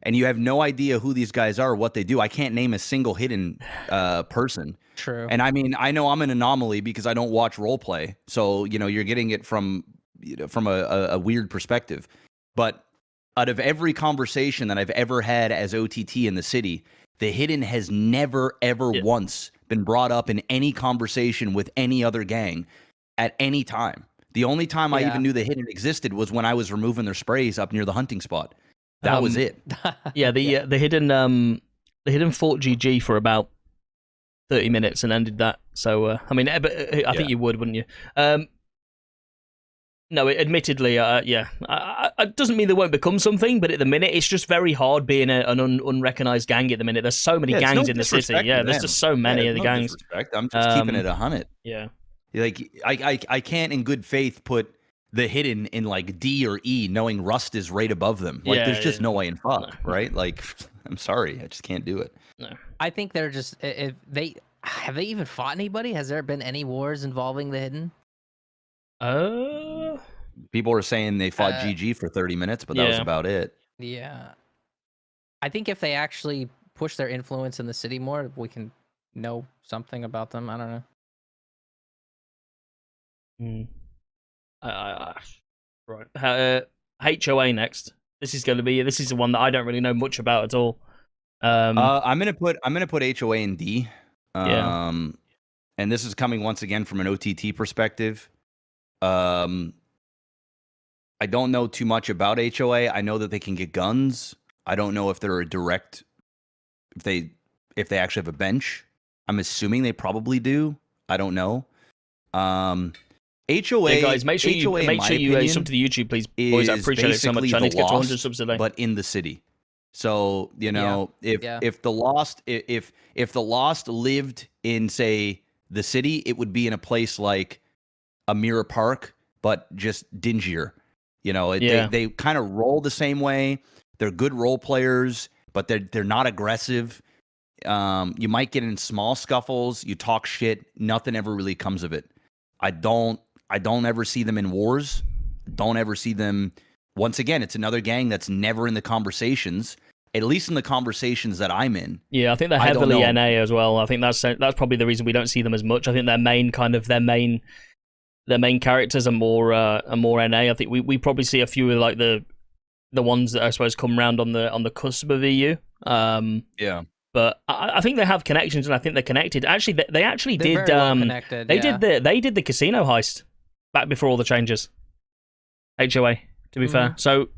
and you have no idea who these guys are, what they do, I can't name a single hidden person. True. And I mean, I know I'm an anomaly because I don't watch roleplay, so you're getting it from a weird perspective. But out of every conversation that I've ever had as OTT in the city, the hidden has never ever once been brought up in any conversation with any other gang at any time. The only time I even knew the hidden existed was when I was removing their sprays up near the hunting spot. That was it. Yeah, the hidden fought GG for about 30 minutes and ended that. So I mean, but I think you would, wouldn't you? No, admittedly, it doesn't mean they won't become something, but at the minute, it's just very hard being an unrecognized gang at the minute. There's so many gangs in the city. Yeah, there's just so many of the gangs. Disrespect. I'm just keeping it 100. Yeah. Like, I can't in good faith put the hidden in like D or E, knowing Rust is right above them. Like, there's just no way in fuck, right? Like, I'm sorry, I just can't do it. No. I think they're just, if they have they even fought anybody? Has there been any wars involving the hidden? People are saying they fought GG for 30 minutes, but that was about it. Yeah. I think if they actually push their influence in the city more, we can know something about them. I don't know. Right. HOA next. This is the one that I don't really know much about at all. I'm gonna put HOA in D. And this is coming once again from an OTT perspective. I don't know too much about HOA. I know that they can get guns. I don't know if they're a direct, if they actually have a bench. I'm assuming they probably do. I don't know. HOA. Yeah, guys, make sure you sub to the YouTube, please, boys. I appreciate it so much. I need to get 200 subs today. But in the city. So if the Lost lived in, say, the city, it would be in a place like a Mirror Park, but just dingier. They kind of roll the same way. They're good role players, but they're not aggressive. You might get in small scuffles. You talk shit. Nothing ever really comes of it. I don't ever see them in wars. Don't ever see them. Once again, it's another gang that's never in the conversations. At least in the conversations that I'm in. Yeah, I think they're heavily NA as well. I think that's probably the reason we don't see them as much. I think their main characters are more NA. I think we probably see a few of like the ones that I suppose come around on the cusp of EU. But I think they have connections, and I think they're connected. Actually, they actually They're did. Very well connected, they did the casino heist back before all the changes. HOA, to be fair. So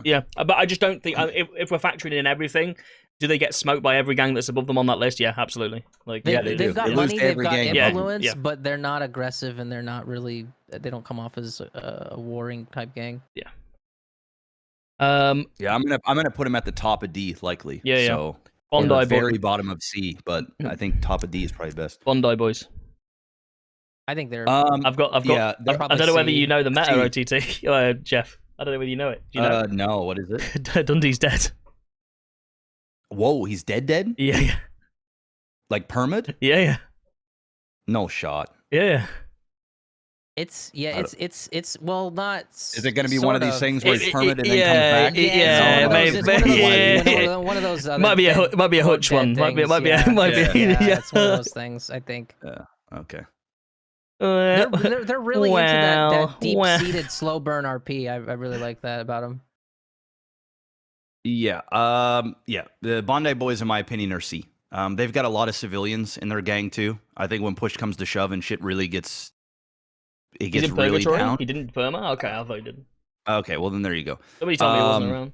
yeah, but I just don't think if we're factoring in everything, do they get smoked by every gang that's above them on that list? Yeah, absolutely. Like they've got money, they've got influence, yeah. but they're not aggressive, and they're not really. They don't come off as a warring type gang. Yeah. I'm gonna put them at the top of D, likely. Yeah. So Bondi very bottom of C, but I think top of D is probably best. Bondi boys. I think they're. I've got. I don't know whether you know the meta OTT, Jeff. I don't know whether you know it. Do you know? No. What is it? Dundee's dead. Whoa, he's dead? Yeah. Like permit? Yeah. No shot. Yeah. It's well not. Is it going to be one of these things where he's permit and then comes back? Yeah, maybe. One of those. Might be a hutch one. Might be. Yeah, it's one of those things. I think. Yeah. Okay. They're really into that deep-seated slow burn RP. I really like that about them. Yeah. The Bondi boys, in my opinion, are C. They've got a lot of civilians in their gang too. I think when push comes to shove and shit really gets really down. He didn't Burma? Okay, I thought he did. Okay, well then there you go. Somebody told me he wasn't around.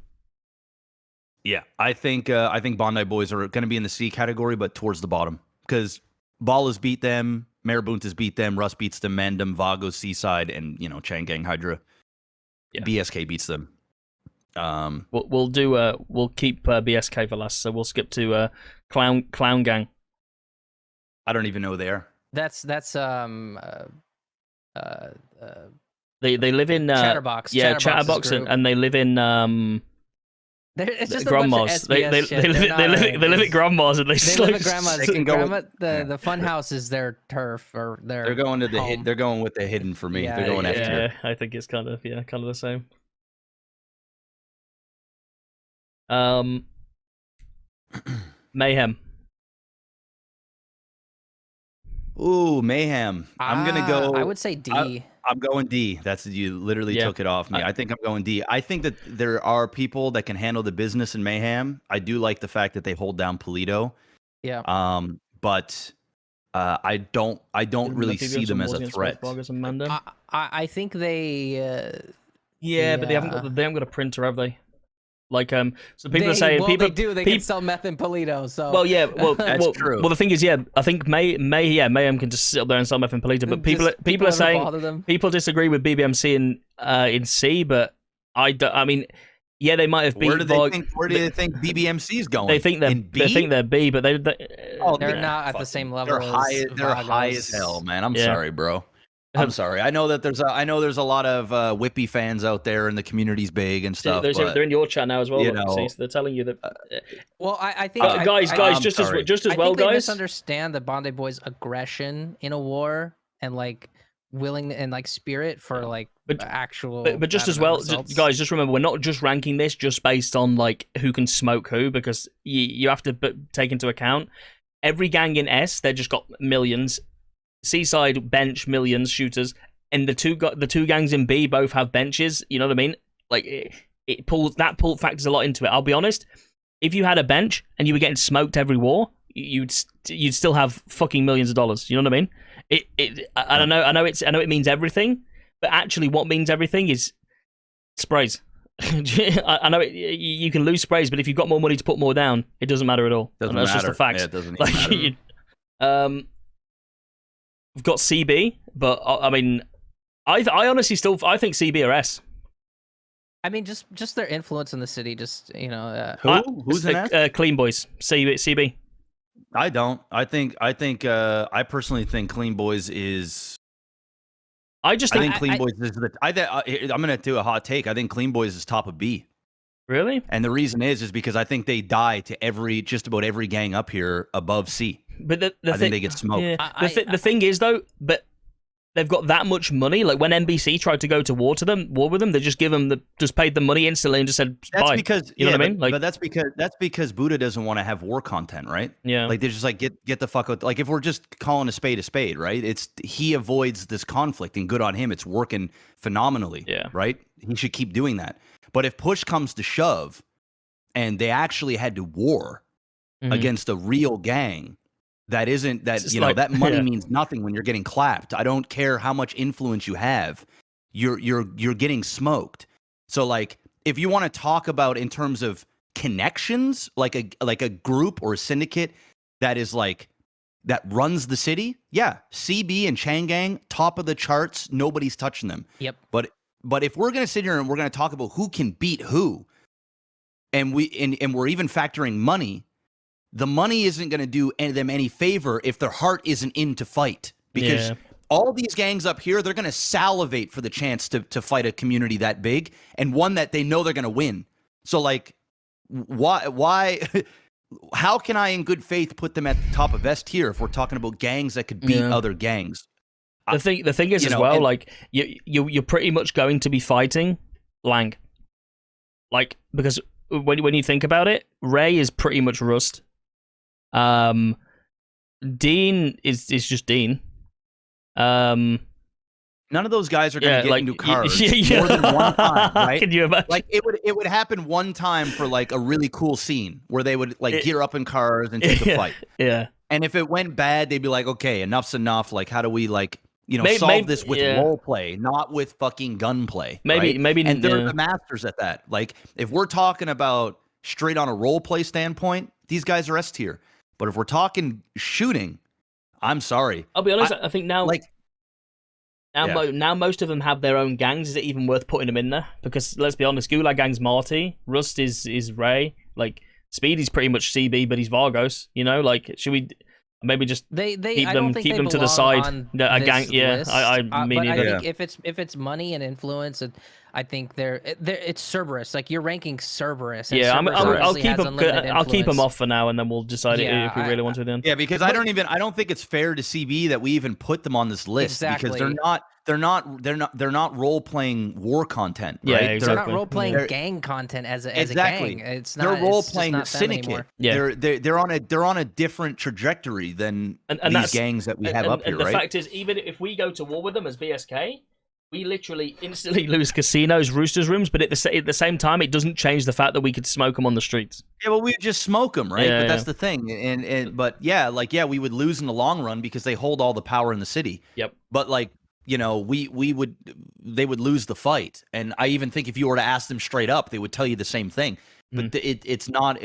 Yeah, I think Bondi Boys are going to be in the C category, but towards the bottom because Ball has beat them, Marabunta's beat them, Russ beats them, Mandem, Vago, Seaside, and Changang Hydra. Yeah. BSK beats them. We'll keep BSK for last, so we'll skip to Clown Gang. I don't even know who they are. That's They live in Chatterbox. Yeah, Chatterbox's Chatterbox, and they live in it's just Grandma's. a bunch of SBS shit. They live at Grandma's, and they live at Grandma's. They can go The fun house is their turf or their. They're going to the home. they're going with the hidden for me. Yeah, They're going F tier. I think it's kind of the same. Mayhem. Ooh, Mayhem. I'm gonna go. I would say D. I'm going D. You literally took it off me. I think I'm going D. I think that there are people that can handle the business in Mayhem. I do like the fact that they hold down Polito. Yeah. But I don't really see them as a threat. I think they. But they haven't got a printer, have they? Like so people are saying they do. They can sell meth in Polito. So that's true. Well, the thing is, I think Mayhem can just sit up there and sell meth in Polito. But people are saying people disagree with BBMC in C, but I mean, they might have beat. Where do they think BBMC is going? They think they're B, but they're not at the same level. They're high as hell, man. I'm sorry, bro. I'm sorry. I know that there's a lot of Whippy fans out there, and the community's big and stuff. They're in your chat now as well. So they're telling you that. I think guys, just as well, guys. They misunderstand the Bondi Boys' aggression in a war and like willing and like spirit for like actual. But just as well, guys, just remember we're not just ranking this just based on like who can smoke who, because you have to take into account every gang in S. They just got millions. Seaside bench millions shooters, and the two gangs in B both have benches. You know what I mean? Like it factors a lot into it. I'll be honest. If you had a bench and you were getting smoked every war, you'd still have fucking millions of dollars. You know what I mean? I don't know. I know it means everything, but actually, what means everything is sprays. I know you can lose sprays, but if you've got more money to put more down, it doesn't matter at all. That's just a fact. Yeah, it doesn't matter. We've got CB, but I mean, I honestly still I think CB are S. I mean, just their influence in the city, just who's in S? Clean Boys, CB. I don't. I personally think Clean Boys is. I think Clean Boys is the. I'm gonna do a hot take. I think Clean Boys is top of B. Really? And the reason is because I think they die to just about every gang up here above C. But I think they get smoked. Yeah. The thing is though, but they've got that much money. Like when NBC tried to go to war with them, they just paid them money instantly and just said bye. Because you know what I mean? But that's because Buddha doesn't want to have war content, right? Yeah. Like they're just like get the fuck out. Like if we're just calling a spade, right? He avoids this conflict, and good on him. It's working phenomenally. Yeah. Right. He should keep doing that. But if push comes to shove, and they actually had to war against a real gang. That isn't that that money means nothing when you're getting clapped. I don't care how much influence you have. You're getting smoked. So like if you want to talk about in terms of connections, like a group or a syndicate that is like that runs the city, yeah, CB and Changang, top of the charts, nobody's touching them. Yep. But if we're gonna sit here and we're gonna talk about who can beat who, and we're even factoring money. The money isn't going to do them any favor if their heart isn't in to fight. Because all these gangs up here, they're going to salivate for the chance to fight a community that big and one that they know they're going to win. So, like, why? How can I, in good faith, put them at the top of S tier if we're talking about gangs that could beat other gangs? The thing is, like, you're pretty much going to be fighting Lang. Like, because when you think about it, Ray is pretty much Rust. Dean is just Dean. None of those guys are going to get into cars more than one time, right? Can you imagine? Like it would happen one time for like a really cool scene where they would like gear up in cars and take a fight. Yeah. And if it went bad, they'd be like, okay, enough's enough. Like, how do we solve this with role play, not with fucking gunplay? Maybe, and they're the masters at that. Like, if we're talking about straight on a role play standpoint, these guys are S tier. But if we're talking shooting, I'm sorry. I'll be honest. I think now, now most of them have their own gangs. Is it even worth putting them in there? Because let's be honest, Gulag Gang's Marty, Rust is Ray, like Speedy's pretty much CB, but he's Vargos. You know, like should we maybe just keep them to the side? A gang, yeah. Me but neither. I think if it's money and influence, I think it's Cerberus. Like you're ranking Cerberus. And Yeah, Cerberus I'll keep them. I'll keep them off for now, and then we'll decide if we really want to. Then yeah, because I don't think it's fair to CB that we even put them on this list because they're not role playing war content, right? Yeah, exactly. They're not role playing gang content as a gang. It's not. They're role playing the syndicate. Anymore. Yeah, they're on a different trajectory than these gangs that we have up here, right? The fact is, even if we go to war with them as BSK, we literally instantly lose casinos, roosters rooms, but at the same time, it doesn't change the fact that we could smoke them on the streets. Yeah, well, we just smoke them, right? Yeah, but that's the thing. But we would lose in the long run because they hold all the power in the city. Yep. But they would lose the fight. And I even think if you were to ask them straight up, they would tell you the same thing. But that's not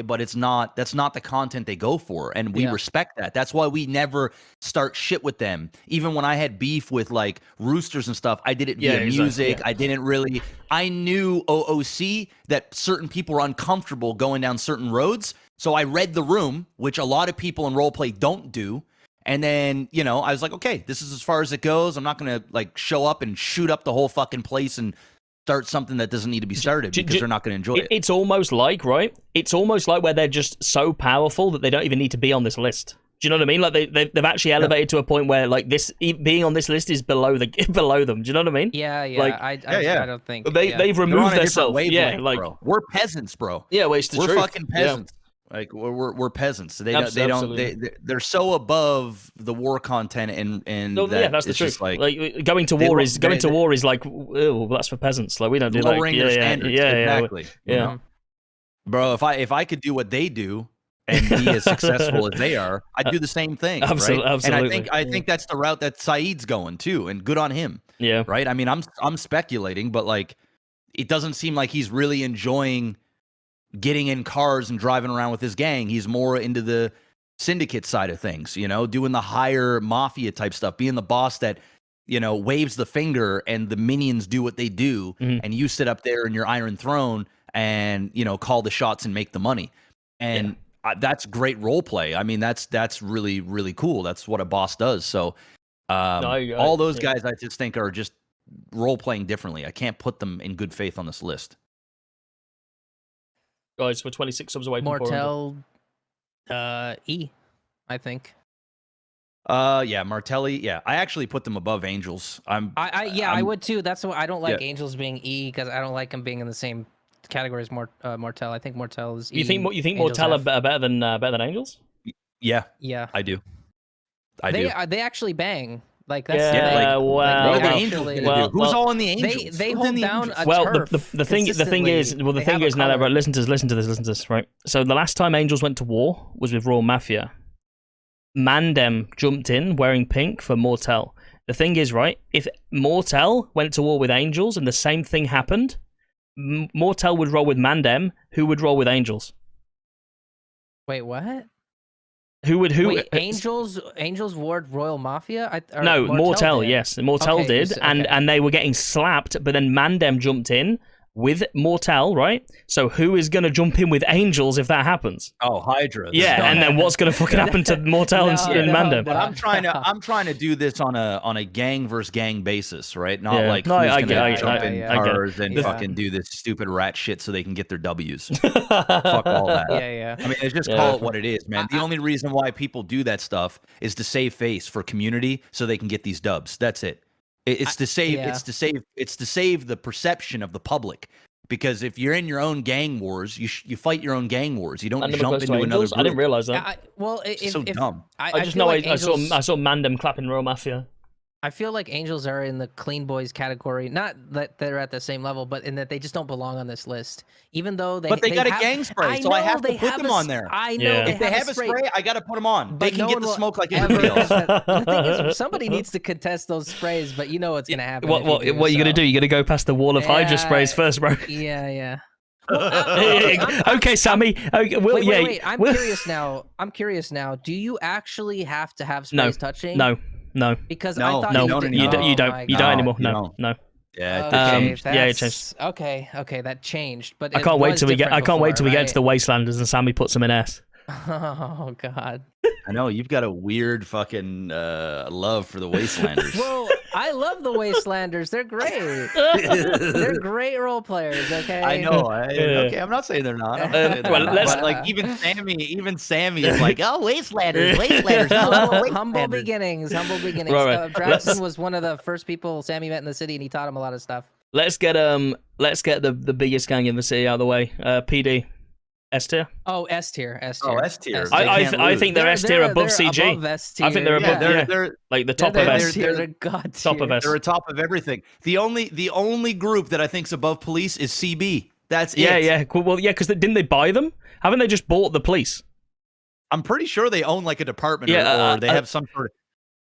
the content they go for, and we respect that. That's why we never start shit with them. Even when I had beef with like roosters and stuff, I did it via music. I didn't really. I knew OOC that certain people were uncomfortable going down certain roads, so I read the room, which a lot of people in roleplay don't do. And then I was like, okay, this is as far as it goes. I'm not gonna like show up and shoot up the whole fucking place and start something that doesn't need to be started because they're not going to enjoy it. It's almost like, right? It's almost like where they're just so powerful that they don't even need to be on this list. Do you know what I mean? Like they've actually elevated to a point where like this being on this list is below them. Do you know what I mean? Yeah, yeah. Like, I don't think they've removed themselves. Yeah, like bro. We're peasants, bro. Yeah, well, it's the we're truth. Fucking peasants. Yeah. Like we're peasants. So Absolutely. They're so above the war content and that's the truth. Like going to war is like, oh, that's for peasants. Like we don't do lowering like standards. Exactly. Yeah. Bro, if I could do what they do and be as successful as they are, I'd do the same thing. Absolutely. Right? And I think that's the route that Saeed's going too, and good on him. Yeah. Right. I mean, I'm speculating, but like, it doesn't seem like he's really enjoying getting in cars and driving around with his gang. He's more into the syndicate side of things, doing the higher mafia type stuff, being the boss that, waves the finger and the minions do what they do. And you sit up there in your iron throne and, call the shots and make the money. And that's great role play. I mean, that's really, really cool. That's what a boss does. So all those guys I just think are just role playing differently. I can't put them in good faith on this list. Guys, we're 26 subs away from Mortel, E, I think. Martelli. Yeah, I actually put them above Angels. I would too. That's why I don't like Angels being E because I don't like them being in the same category as Mortel. I think Mortel is E. You think Mortel are better than Angels? Yeah, I do. They actually bang. Like that's who's all in the Angels? They hold down a turf. The thing is now that listen to this, right? So the last time Angels went to war was with Royal Mafia. Mandem jumped in wearing pink for Mortel. The thing is, right, if Mortel went to war with Angels and the same thing happened, Mortel would roll with Mandem, who would roll with Angels. Wait, what? Wait, Angels ward Royal Mafia? No, Mortel, yes. Mortel did, and they were getting slapped, but then Mandem jumped in with Mortel, right? So who is going to jump in with Angels if that happens? Oh, Hydra. Yeah, and then what's going to fucking happen to Mortel and Mandem? But I'm trying to do this on a gang versus gang basis, right? Not like who's going to jump in cars and fucking do this stupid rat shit so they can get their W's. Fuck all that. Yeah. I mean, just call it what it is, man. The only reason why people do that stuff is to save face for community so they can get these dubs. That's it. It's to save the perception of the public, because if you're in your own gang wars, you fight your own gang wars. You don't jump into another group. I didn't realize that. It's so dumb. I just know I saw Mandem clapping Royal Mafia. I feel like Angels are in the clean boys category. Not that they're at the same level, but in that they just don't belong on this list. Even though they got a gang spray, so I have to put them on there. I know. If they have a spray, I got to put them on. They can get the smoke like everybody else. The thing is, somebody needs to contest those sprays, but you know what's going to happen. What are you going to do? You're going to go past the wall of Hydra sprays first, bro. Yeah. Okay, Sammy. Okay, Wait. I'm curious now. Do you actually have to have sprays touching? No. Because No, I thought you you don't did. anymore. You don't. Oh You don't my anymore. you No. don't. No. Yeah, it Okay, changed. Yeah, it changed. Okay, that changed. But I can't wait till we get. I can't wait till we get to the right? Wastelanders and Sammy puts them in S. Oh God. I know you've got a weird fucking love for the Wastelanders. Well, I love the Wastelanders. They're great. They're great role players. Okay. I know. Okay, I'm not saying they're not. I'm not saying they're well, not. let's- But like even Sammy is like, oh, Wastelanders. Humble beginnings. Right, right. Draxon was one of the first people Sammy met in the city, and he taught him a lot of stuff. Let's get the biggest gang in the city out of the way. PD, S tier. Oh, S tier. Oh, S tier. I think they're S tier above CG. Above S tier. I think they're above. They're like the top of S. They're God Top of tier. S. they're atop of everything. The only group that I think's above police is CB. That's Yeah, it. yeah. Cool. Well, yeah, because didn't they buy them? Haven't they just bought the police? I'm pretty sure they own like a department Yeah, or they have some sort of.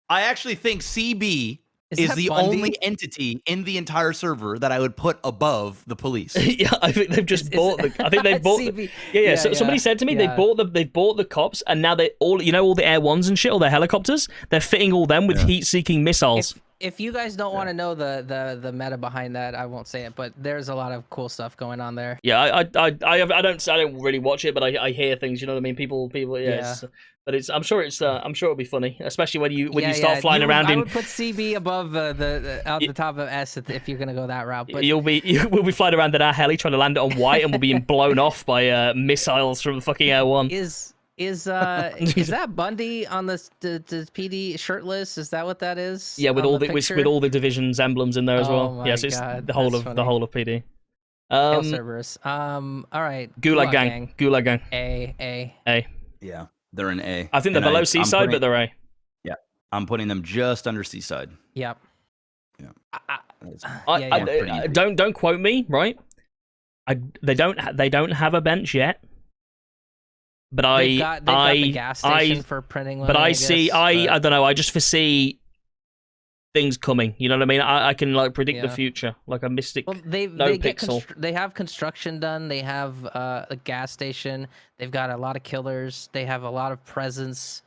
I actually think CB is that the Bundy? only entity in the entire server that I would put above the police. Yeah, I think they've just bought the. I think they bought. CB. Yeah. So somebody said to me they bought the cops, and now they all all the Air Ones and shit, all their helicopters. They're fitting all them with heat-seeking missiles. If you guys don't want to know the meta behind that, I won't say it, but there's a lot of cool stuff going on there. Yeah, I don't really watch it, but I hear things. You know what I mean? People. Yeah. But I'm sure it'll be funny, especially when you start flying around I would put CB above the top of S if you're gonna go that route. But we'll be flying around in our heli trying to land it on white, and we'll be blown off by missiles from the fucking Air One. Is that Bundy on the PD shirtless? Is that what that is? Yeah, with all the division's emblems in there as well. My Yes, it's God, the whole that's of funny. PD. Hail Cerberus. All right. Gulag Gang. Gulag Gang. A. Yeah, they're an A. I think they're below Seaside, but they're A. Yeah, I'm putting them just under Seaside. Yep. Yeah. Don't quote me, right? They don't have a bench yet. But they've got the gas station for printing money, but I don't know. I just foresee things coming. You know what I mean? I can like predict the future, like a mystic. Well, NoPixel. They have construction done. They have a gas station. They've got a lot of killers. They have a lot of presence.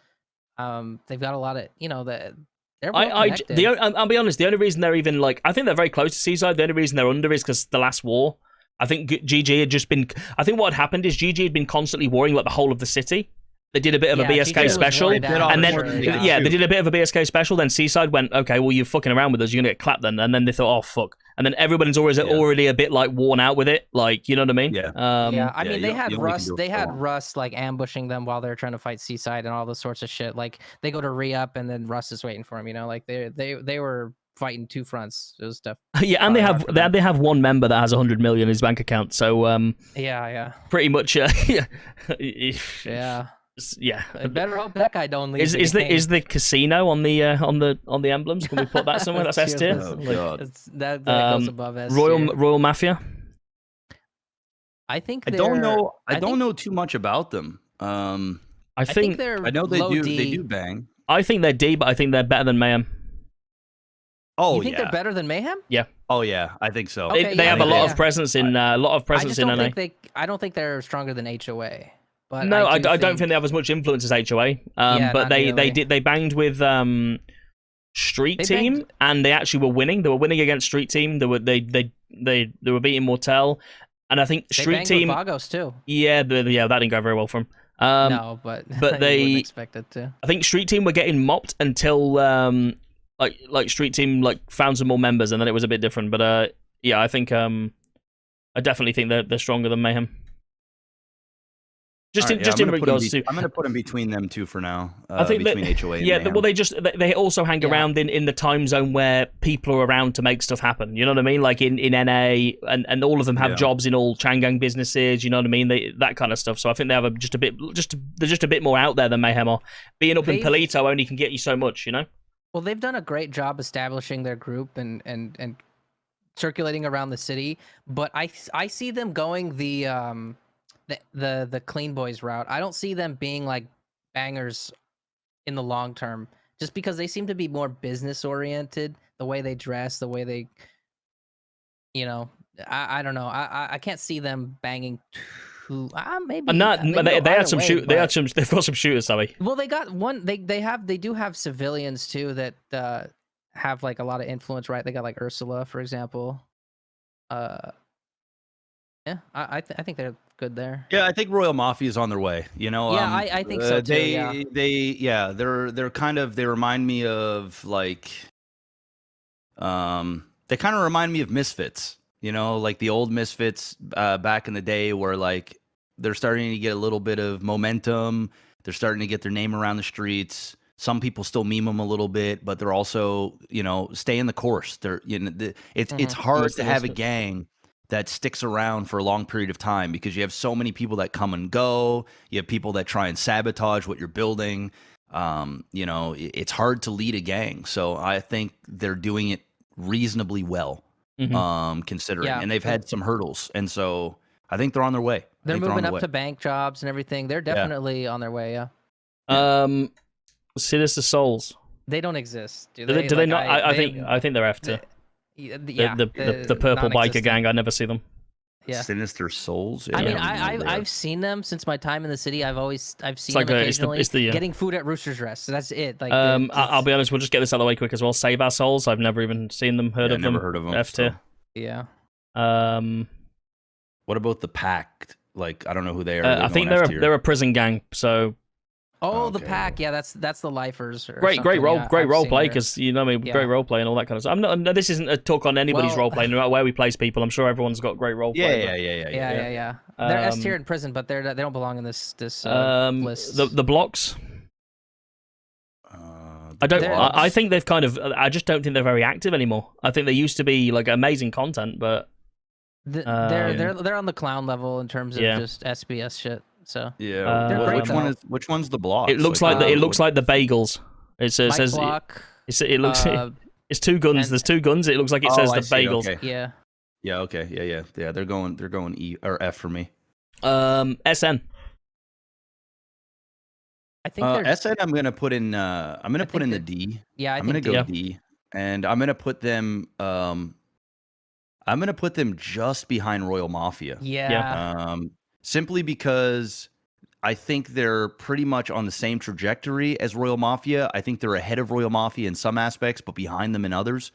They've got a lot of they're well connected. I'll be honest. The only reason they're even I think they're very close to Seaside. The only reason they're under is because the last war. I think GG had just been. I think what had happened is GG had been constantly warring the whole of the city. They did a bit of a BSK special, and then they did a bit of a BSK special. Then Seaside went, okay, well you're fucking around with us, you're gonna get clapped then. And then they thought, oh fuck. And then everybody's already a bit worn out with it, you know what I mean? Yeah. I mean they had Russ. They had Russ ambushing them while they're trying to fight Seaside and all this sorts of shit. They go to re-up and then Russ is waiting for him. They were fighting two fronts. It was tough. Yeah, and they have one member that has 100 million in his bank account. So yeah, pretty much yeah. I better hope that guy don't leave. Is the casino on the emblems? Can we put that somewhere? That's S tier. Oh, God. That goes above S tier. Royal Mafia. I think I don't know. I don't know too much about them. I think they're. I know they low do. D. They do bang. I think they're D, but I think they're better than Mayhem. Oh, you think they're better than Mayhem? Yeah. Oh yeah, I think so. Okay, they have a lot of presence in I NA. I don't think they're stronger than HOA. But no, I don't think they have as much influence as HOA. But they banged with Street Team, and they actually were winning. They were winning against Street Team. They were beating Mortel, and I think Street Team. With Vagos too. Yeah, that didn't go very well for them. No, but they wouldn't expect it to. I think Street Team were getting mopped until like Street Team found some more members, and then it was a bit different. But yeah, I think I definitely think they're stronger than Mayhem. In regards to, I'm going to put them between them two for now. I think between HOA and Mayhem. well, they also hang around in the time zone where people are around to make stuff happen. You know what I mean? Like in NA, and all of them have jobs in all Changang businesses. You know what I mean? That kind of stuff. So I think they have they're just a bit more out there than Mayhem are. Being up in Palito only can get you so much. You know? Well, they've done a great job establishing their group and circulating around the city. But I see them going the clean boys route. I don't see them being like bangers in the long term, just because they seem to be more business oriented. The way they dress, the way they, I don't know. I can't see them banging too. Maybe. Not, They, but can go they had either some way, shoot. They had but- some. They've got some shooters, sorry. Well, they got one. They do have civilians too that have like a lot of influence, right? They got like Ursula, for example. Yeah, I think they're good there. Yeah, I think Royal Mafia is on their way. You know, Yeah, I think so too. They're kind of, they remind me of like, they kind of remind me of Misfits. You know, like the old Misfits back in the day, where like they're starting to get a little bit of momentum. They're starting to get their name around the streets. Some people still meme them a little bit, but they're also, you know, staying the course. They're, you know, it's hard to have a gang that sticks around for a long period of time, because you have so many people that come and go. You have people that try and sabotage what you're building. You know, it's hard to lead a gang. So I think they're doing it reasonably well, considering. Yeah. And they've had some hurdles. And so I think they're on their way. They're moving up to bank jobs and everything. They're definitely on their way. Yeah. Sinister Souls. They don't exist. Do Do they? they not? I think they're after. Yeah, The purple biker non-existent. gang. I never see them. Yeah. Sinister Souls. I mean, Yeah, I've seen them since my time in the city. I've seen like them it's the- occasionally it's the, getting food at Rooster's Rest. So that's it. Like, I'll be honest. We'll just get this out of the way quick as well. Save Our Souls. I've never even seen them. Heard of them. Never heard of them. F tier. yeah. What about the Pact? Like, I don't know who they are. I think they're a prison gang. So Oh, the Okay. pack. Yeah, that's the lifers. Or great something. role, Yeah, great I've role seen play, their- because you know me, Yeah. great role play and all that kind of stuff. No, this isn't a talk on anybody's Well- role play, no matter where we place people. I'm sure everyone's got great role play. Yeah. They're S tier in prison, but they don't belong in this list. The blocks. I think they've kind of. I just don't think they're very active anymore. I think they used to be like amazing content, but they're on the clown level in terms of just SBS shit. So yeah. great Which one's the block? it looks like it looks like the bagels. It says block. it looks it's two guns. There's two guns. It looks like it says the bagels. Okay. Yeah. Yeah. Okay. Yeah. They're going E or F for me. SN. I think SN. I'm gonna put in. I'm gonna put in the D. Yeah, I'm gonna go D, and I'm gonna put them. I'm gonna put them just behind Royal Mafia. Yeah. Simply because I think they're pretty much on the same trajectory as Royal Mafia. I think they're ahead of Royal Mafia in some aspects, but behind them in others.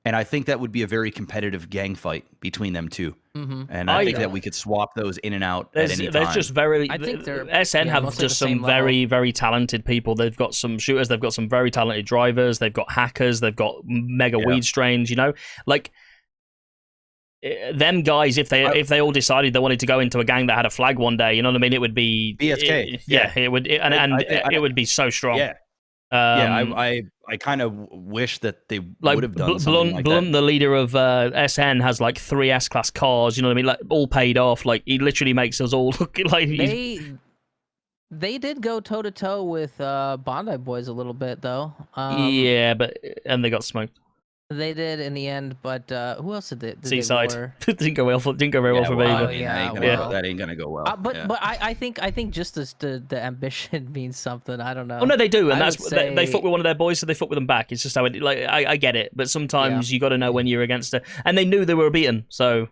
And I think that would be a very competitive gang fight between them two. Mm-hmm. And I think that we could swap those in and out at any time. There's just very. I think SN have mostly just the same some very, very talented people. They've got some shooters. They've got some very talented drivers. They've got hackers. They've got mega weed strains. You know, like them guys. If they all decided they wanted to go into a gang that had a flag one day, you know what I mean? It would be BSK. It would, it would be so strong. Yeah. I kind of wish that they like would have done something Blunt, like Blunt, that. the leader of SN, has like 3 S-class cars. You know what I mean? Like all paid off. Like he literally makes us all look like they did go toe to toe with Bondi Boys a little bit though. Yeah, but and they got smoked. They did in the end, but who else did they? Seaside war? didn't go well for very well for me. well, But That ain't gonna go well. But I think just the ambition means something. I don't know. Oh no, they do, and I that's would they say- fuck with one of their boys, so they fuck with them back. It's just how it. Like I get it, but sometimes you got to know when you're against it, and they knew they were beaten, so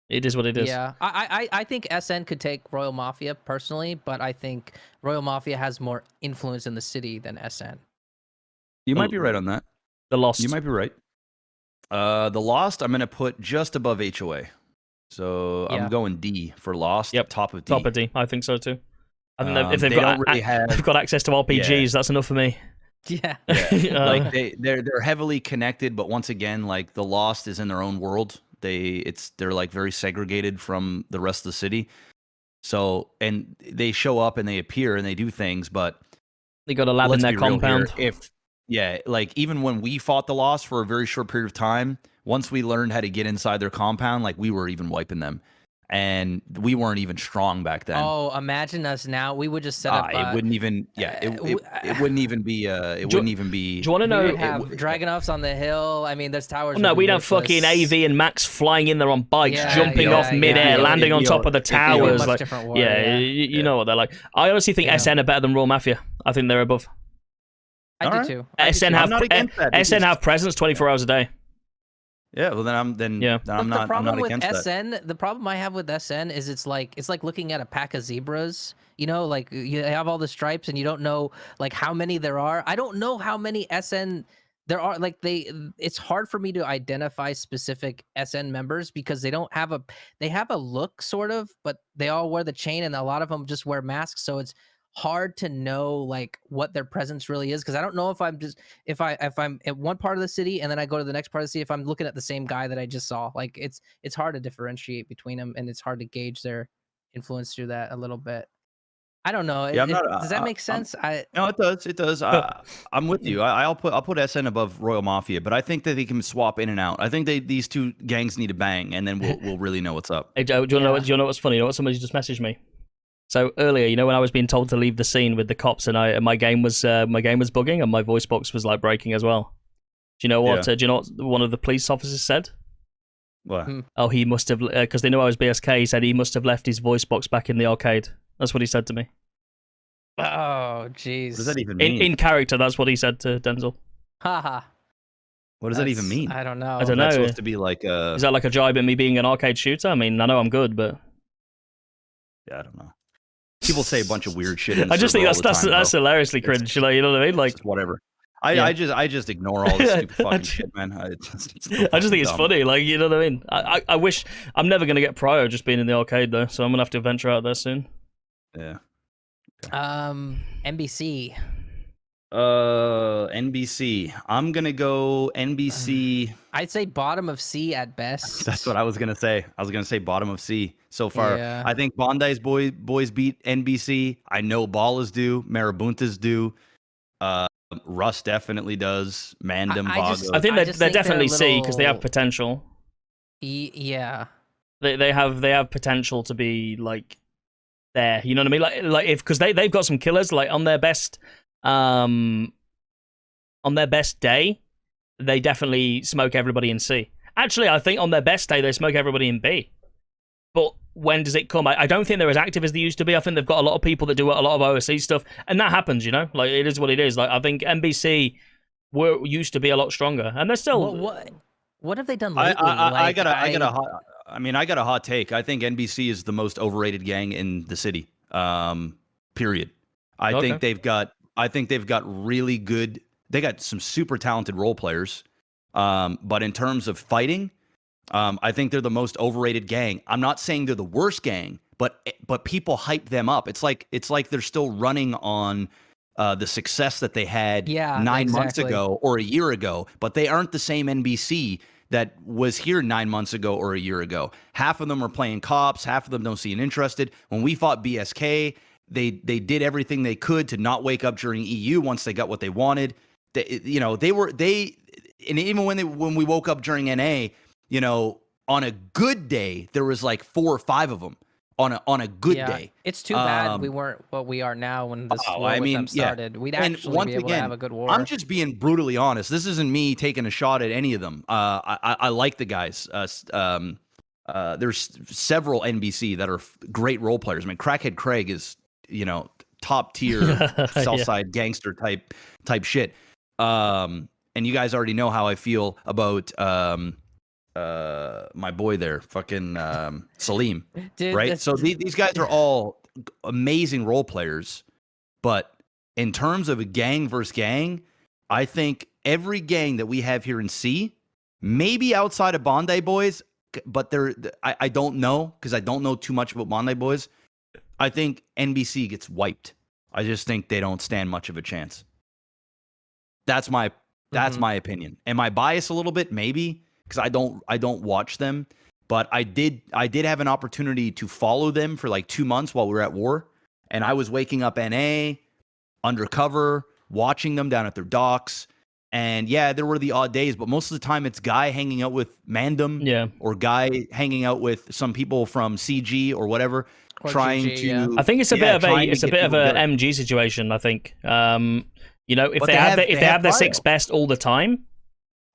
it is what it is. Yeah, I think SN could take Royal Mafia personally, but I think Royal Mafia has more influence in the city than SN. You might be right on that. The Lost. You might be right. The Lost, I'm gonna put just above HOA. So I'm going D for Lost. Yep, top of D. Top of D. I think so too. I think if they don't really have. they've got access to RPGs, that's enough for me. Yeah. Like they're heavily connected, but once again, like the Lost is in their own world. They're like very segregated from the rest of the city. So, and they show up and they appear and they do things, but They got a lab in let's their be real compound. here. Like even when we fought the Lost for a very short period of time, once we learned how to get inside their compound, like we were even wiping them, and we weren't even strong back then. Oh, imagine us now. We would just set up. It wouldn't even. Yeah, it wouldn't even be. It wouldn't even be. Do you want to We know? would have Dragonoffs on the hill. I mean, there's towers. No, would be we'd have worthless. fucking AV and Max flying in there on bikes, Yeah, jumping yeah, off yeah, midair, yeah. landing on top of the It'd be a towers. much Like, different war, yeah, you know what they're like. I honestly think SN are better than Raw Mafia. I think they're above. I do Alright. too. SN I'm not against that, SN because- have presence 24 hours a day. Yeah, well then I'm Look, I'm the not problem with against that. SN, the problem I have with SN is it's like looking at a pack of zebras. You know, like you have all the stripes and you don't know like how many there are. I don't know how many SN there are. Like it's hard for me to identify specific SN members because they have a look sort of, but they all wear the chain and a lot of them just wear masks. So it's hard to know like what their presence really is because I don't know if I'm at one part of the city and then I go to the next part of the city if I'm looking at the same guy that I just saw. Like it's hard to differentiate between them and it's hard to gauge their influence through that a little bit. I don't know. Yeah, I'm not. Does that make sense? No, it does. It does. I'm with you. I'll put SN above Royal Mafia, but I think that they can swap in and out. I think these two gangs need to bang, and then we'll really know what's up. Hey Joe, do you know what's funny? You know what? Somebody just messaged me. So earlier, you know, when I was being told to leave the scene with the cops, and my game was bugging, and my voice box was like breaking as well. Do you know what? Yeah. Do you know what one of the police officers said? What? Oh, he must have, because they knew I was BSK. He said he must have left his voice box back in the arcade. That's what he said to me. Oh, jeez. What does that even mean? In character, that's what he said to Denzel. Haha. What does that even mean? I don't know. I don't know. That's supposed to be like Is that like a jibe at me being an arcade shooter? I mean, I know I'm good, but yeah, I don't know. People say a bunch of weird shit. In the I just think server all the time, that's hilariously cringe. Like, you know what I mean? Like, it's whatever. Yeah. I just ignore all this stupid fucking shit, man. I just think it's funny. Like, you know what I mean? I wish I'm never gonna get Prio just being in the arcade though, so I'm gonna have to venture out there soon. Yeah. Okay. NBC. NBC. I'm gonna go NBC. I'd say bottom of C at best. That's what I was gonna say. I was gonna say bottom of C so far. Yeah. I think Bondi's boys beat NBC. I know Ball is due. Marabunta's due. Russ definitely does. Mandem, Vago. I think they're definitely little... C because they have potential. Yeah. They have potential to be like there. You know what I mean? Like if because they've got some killers like on their best day, they definitely smoke everybody in C. Actually, I think on their best day they smoke everybody in B. But when does it come? I don't think they're as active as they used to be. I think they've got a lot of people that do a lot of OSC stuff, and that happens, you know? Like, it is what it is. Like, I think NBC used to be a lot stronger, and they're still... What have they done lately? I got a hot take. I think NBC is the most overrated gang in the city. Period. I think they've got really good... They got some super talented role players, but in terms of fighting... I think they're the most overrated gang. I'm not saying they're the worst gang, but people hype them up. It's like they're still running on the success that they had 9 months ago or a year ago, but they aren't the same NBC that was here 9 months ago or a year ago. Half of them are playing cops, half of them don't seem interested. When we fought BSK, they did everything they could to not wake up during EU once they got what they wanted. And even when we woke up during NA, you know, on a good day, there was like 4 or 5 of them on a good day. It's too bad we weren't what we are now when this war with them started. We'd actually be able to have a good war. I'm just being brutally honest. This isn't me taking a shot at any of them. I like the guys. There's several NBC that are great role players. I mean, Crackhead Craig is, you know, top tier Southside gangster type shit. And you guys already know how I feel about my boy there, fucking Salim. Dude, right? So these guys are all amazing role players, but in terms of a gang versus gang, I think every gang that we have here in C, maybe outside of Bondi Boys, but I don't know because I don't know too much about Bondi Boys. I think NBC gets wiped. I just think they don't stand much of a chance. That's my opinion. Am I biased a little bit? Maybe. Because I don't watch them, but I did have an opportunity to follow them for like 2 months while we were at war, and I was waking up NA undercover, watching them down at their docks, and yeah, there were the odd days, but most of the time it's Guy hanging out with Mandem, or Guy hanging out with some people from CG or whatever, or trying GG, to. yeah. I think it's a bit of a MG situation. I think, you know, if they have their 6th best all the time.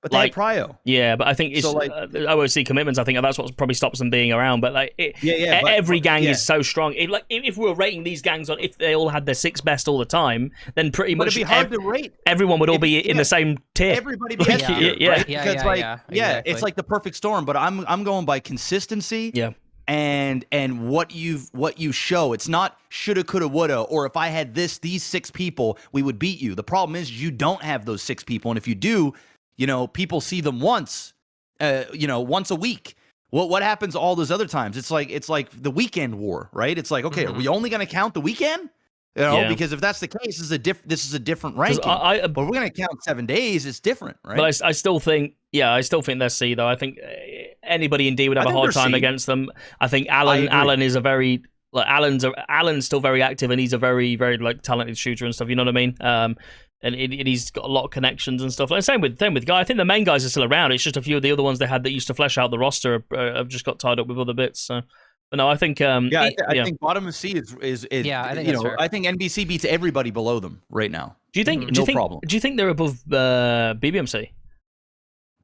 But they like, have prio. Yeah, but I think it's So, like- OOC commitments. I think that's what probably stops them being around. But like, but- every gang yeah. is so strong. Like, if we were rating these gangs on if they all had their 6 best all the time, then pretty But much it'd be hard to rate. everyody would all be in the same tier. Everybody be Like, S tier, yeah. right? Yeah, Because exactly. it's like the perfect storm. But I'm going by consistency. Yeah. And what you show. It's not shoulda, coulda, woulda, or if I had these 6 people, we would beat you. The problem is you don't have those 6 people, and if you do, people see them once, once a week. What happens all those other times? It's like the weekend war, right? It's like, okay, are we only going to count the weekend? Because if that's the case, this is a different ranking. But we're going to count 7 days. It's different, right? But I still think, they're C though. I think anybody in D would have a hard time against them. I think Alan is a very Alan's still very active, and he's a very, very like talented shooter and stuff. You know what I mean? And he's got a lot of connections and stuff. Like, same with Guy. I think the main guys are still around. It's just a few of the other ones they had that used to flesh out the roster have just got tied up with other bits. So, but no, I think I think bottom of C is I think that's fair. I think NBC beats everybody below them right now. Do you think? Problem. Do you think they're above BBMC?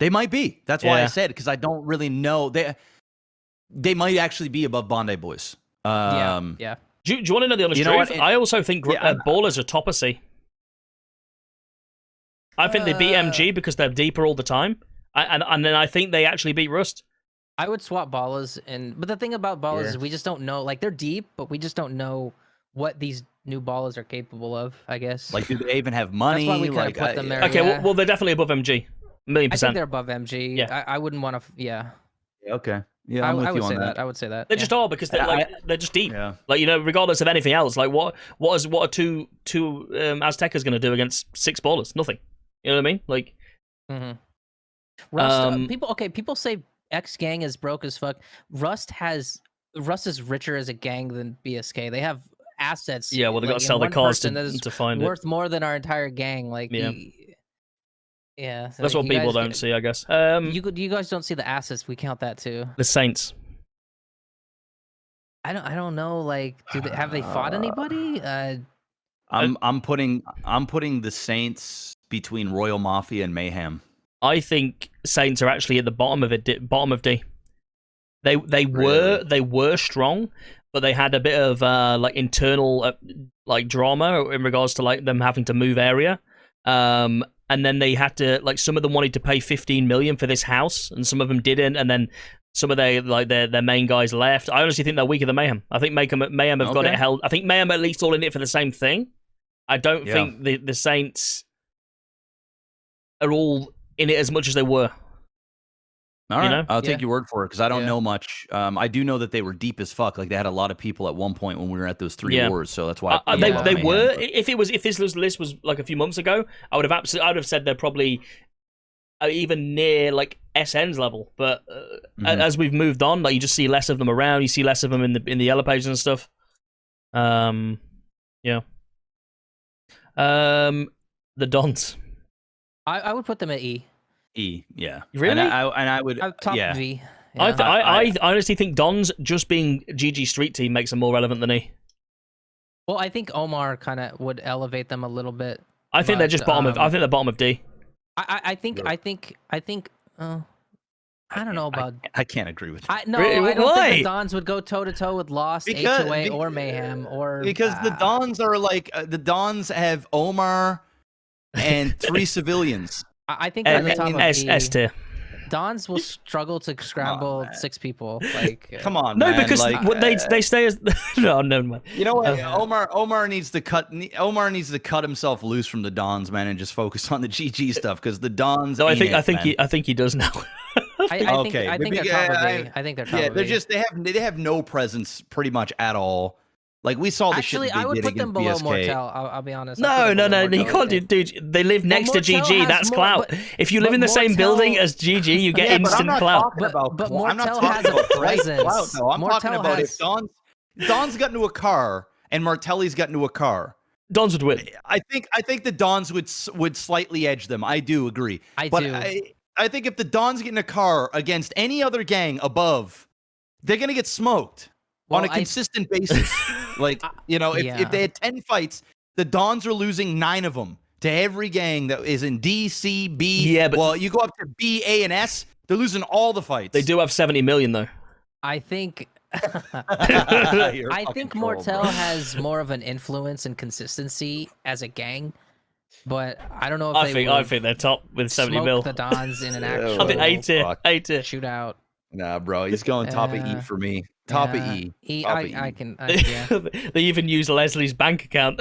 They might be. That's why I said, because I don't really know. They might actually be above Bondi Boys. Yeah. Do you want to know the honest truth? I also think Ballers are top of C. I think they beat MG because they're deeper all the time, and then I think they actually beat Rust. I would swap Ballers, but the thing about Ballers is we just don't know. Like, they're deep, but we just don't know what these new Ballers are capable of, I guess. Like, do they even have money? That's why we kind of put them there. Okay, well, they're definitely above MG. 1,000,000%. I think they're above MG. Yeah. I wouldn't want to. Yeah. Okay. Yeah, I'm with you on that. I would say that. They just are, because they're just deep. Yeah. Like, regardless of anything else. Like, what are two Aztecas going to do against 6 Ballers? Nothing. You know what I mean? Like, Rust. People say X Gang is broke as fuck. Rust is richer as a gang than BSK. They have assets. Yeah, well, they got to sell their cars to find it. Worth more than our entire gang. Like, so that's what people don't see, I guess. You guys don't see the assets. We count that too. The Saints. I don't know. Like, have they fought anybody? I'm putting the Saints between Royal Mafia and Mayhem. I think Saints are actually at the bottom of D. They were strong, but they had a bit of like internal like drama in regards to like them having to move area. And then they had to, like, some of them wanted to pay 15 million for this house, and some of them didn't, and then some of their main guys left. I honestly think they're weaker than Mayhem. I think Mayhem have got it held. I think Mayhem at least all in it for the same thing. I don't think the Saints are all in it as much as they were. All right, I'll take your word for it, because I don't know much. I do know that they were deep as fuck. Like, they had a lot of people at one point when we were at those 3 wars, so that's why they were. If this list was like a few months ago, I would have said they're probably even near like SN's level. But as we've moved on, like, you just see less of them around. You see less of them in the yellow pages and stuff. The Dons. I would put them at E. E, yeah. Really? And I would, top V. Yeah. I honestly think Dons just being GG Street Team makes them more relevant than E. Well, I think Omar kind of would elevate them a little bit. I think they're just bottom of. I think they're bottom of D. I think. I don't know about. I can't agree with that. I don't think the Dons would go toe to toe with Lost, HOA, or Mayhem, because the Dons are like the Dons have Omar and 3 civilians. I think they're the top of S tier. Dons will struggle to scramble 6 people. Like, come on, no, man. because they stay as no, never mind. You know what? Omar needs to cut himself loose from the Dons, man, and just focus on the GG stuff, because the Dons. No, I think he does now. I think they're top of V. I think they're top of V. They're just they have no presence pretty much at all. Like, we saw the shit that they I would did put them below BSK. Mortel. I'll be honest. No, you can't do, dude. They live next to GG. That's clout. If you live in the same building as GG, you get instant clout. But Mortel has a presence. I'm talking about if Don's got into a car and Martelli's got into a car. Dons would win. I think the Dons would slightly edge them. I do agree. I think if the Dons get in a car against any other gang above, they're gonna get smoked on a consistent basis. Like, if they had 10 fights, the Dons are losing 9 of them to every gang that is in D, C, B. Yeah, but well, you go up to B, A, and S, they're losing all the fights. they do have 70 million though. I think You're a I fucking think troll, Mortel bro. has more of an influence and consistency as a gang, but I don't know if I think they're top with 70 mil. the Dons in an Yeah, actual I think A tier. fuck. A tier. shootout. Nah, bro, he's going top of E for me. Top of E. Top of I E. can. Yeah. They even use Leslie's bank account.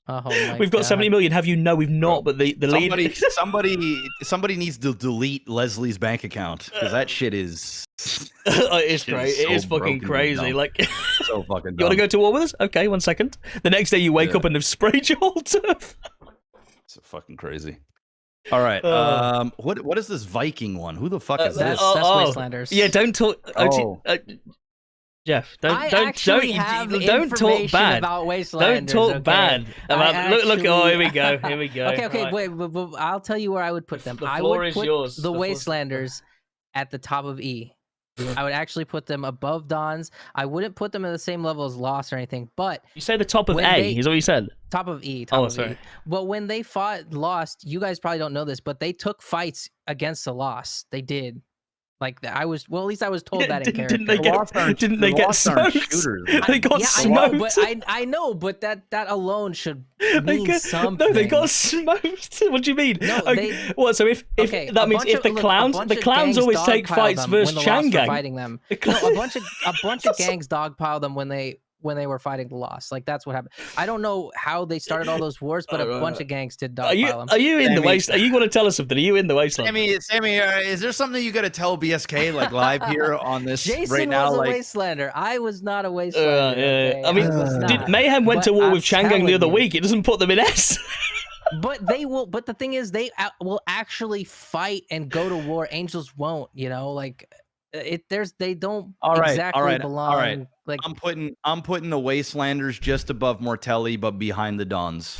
Oh we've got God. 70 million. Have you? No, we've not. But the lead. Somebody needs to delete Leslie's bank account because that shit is. It's great. It is so fucking broken crazy. dumb. Like, So fucking. you want to dumb. go to war with us? Okay, 1 second. The next day you wake Yeah. up and they've sprayed your whole turf. It's fucking crazy. All right. What is this Viking one? Who the fuck is That's this? Wastelanders. Yeah, don't talk. Oh. Jeff, I don't actually have don't talk information bad. about Wastelanders. Don't talk okay? bad about. Look. Oh, here we go. Here we go. Okay. Right. Wait. I'll tell you where I would put them. The I floor would is put yours. the The floor- Wastelanders at the top of E. I would actually put them above Dons. I wouldn't put them at the same level as Lost or anything, but You say the top of When A. they- Is what you said. top of E. Oh, Top of sorry. E. But when they fought Lost, you guys probably don't know this, but they took fights against the Lost. They did. Like I was, well, at least I was told that in character. Didn't they get smoked? shooters? They got yeah, smoked. I know, but that alone should They mean got- something. No, they got smoked. What do you mean? No, Okay, what? So if Okay, that a means bunch if of- the look, a clowns bunch the of clowns gangs always take dogpiled fights them versus when the Lost were Changang. fighting them. The No, clowns- a bunch of gangs dogpiled them when they were fighting the Lost. Like that's what happened. I don't know how they started all those wars, but a bunch of gangs did Are you dogpile them. in the Sammy- waste? Are you going to tell us something? Are you in the wasteland? Sammy, is there something you got to tell BSK like live here on this Jason right now? was a Like, wastelander. I was not a wastelander. Yeah. okay? I mean, was did not. Mayhem went But to war I'm with Changang the telling other you. week? It doesn't put them in S. But they will. But the thing is, they will actually fight and go to war. Angels won't. You know, like they don't All right, exactly all right, belong. all right. Like I'm putting the Wastelanders just above Mortelli, but behind the Dons.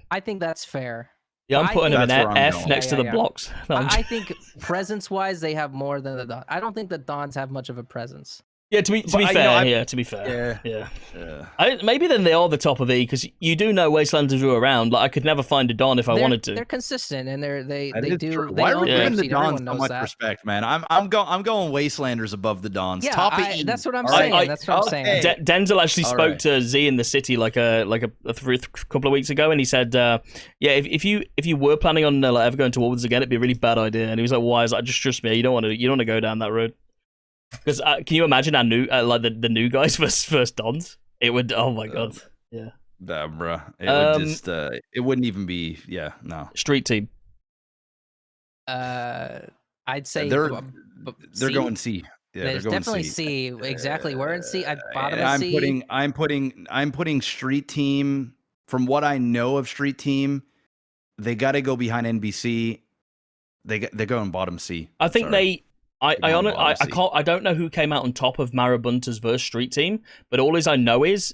I think that's fair. Yeah, I'm I putting them in think- That's where I'm F going. next Yeah, to the yeah. blocks. No, I'm I think presence-wise, they have more than the Dons. I don't think the Dons have much of a presence. Yeah, to be But I- you fair, know, I- yeah, to be fair, Yeah. yeah. Maybe then they are the top of E because you do know Wastelanders are around. Like I could never find a Don if I wanted to. They're consistent and they That is do. true. They Why are own we giving Grapeseed, the Dons everyone so knows much that. respect, man? I'm going Wastelanders above the Dons. Yeah, Top of E. that's what I'm All right. saying. That's what I'm saying. Okay. Denzel actually All spoke right. to Z in the city like a couple of weeks ago, and he said, "Yeah, if you were planning on like, ever going to war with us again, it'd be a really bad idea." And he was like, "Why?" I was like, "Just trust me. You don't want to go down that road." Because can you imagine our new like the new guys versus Dons? It would. Oh my god. Yeah. Nah, bruh. It would just. It wouldn't even be. Yeah. No. Street team. I'd say They're C. going C. Yeah, There's they're going definitely C. C. Exactly. We're in C. At bottom And of C. I'm putting Street Team. From what I know of Street Team, they got to go behind NBC. They're going bottom C. I think Sorry. I down the bottom C. can't. I don't know who came out on top of Marabuntas versus Street Team, but all I know is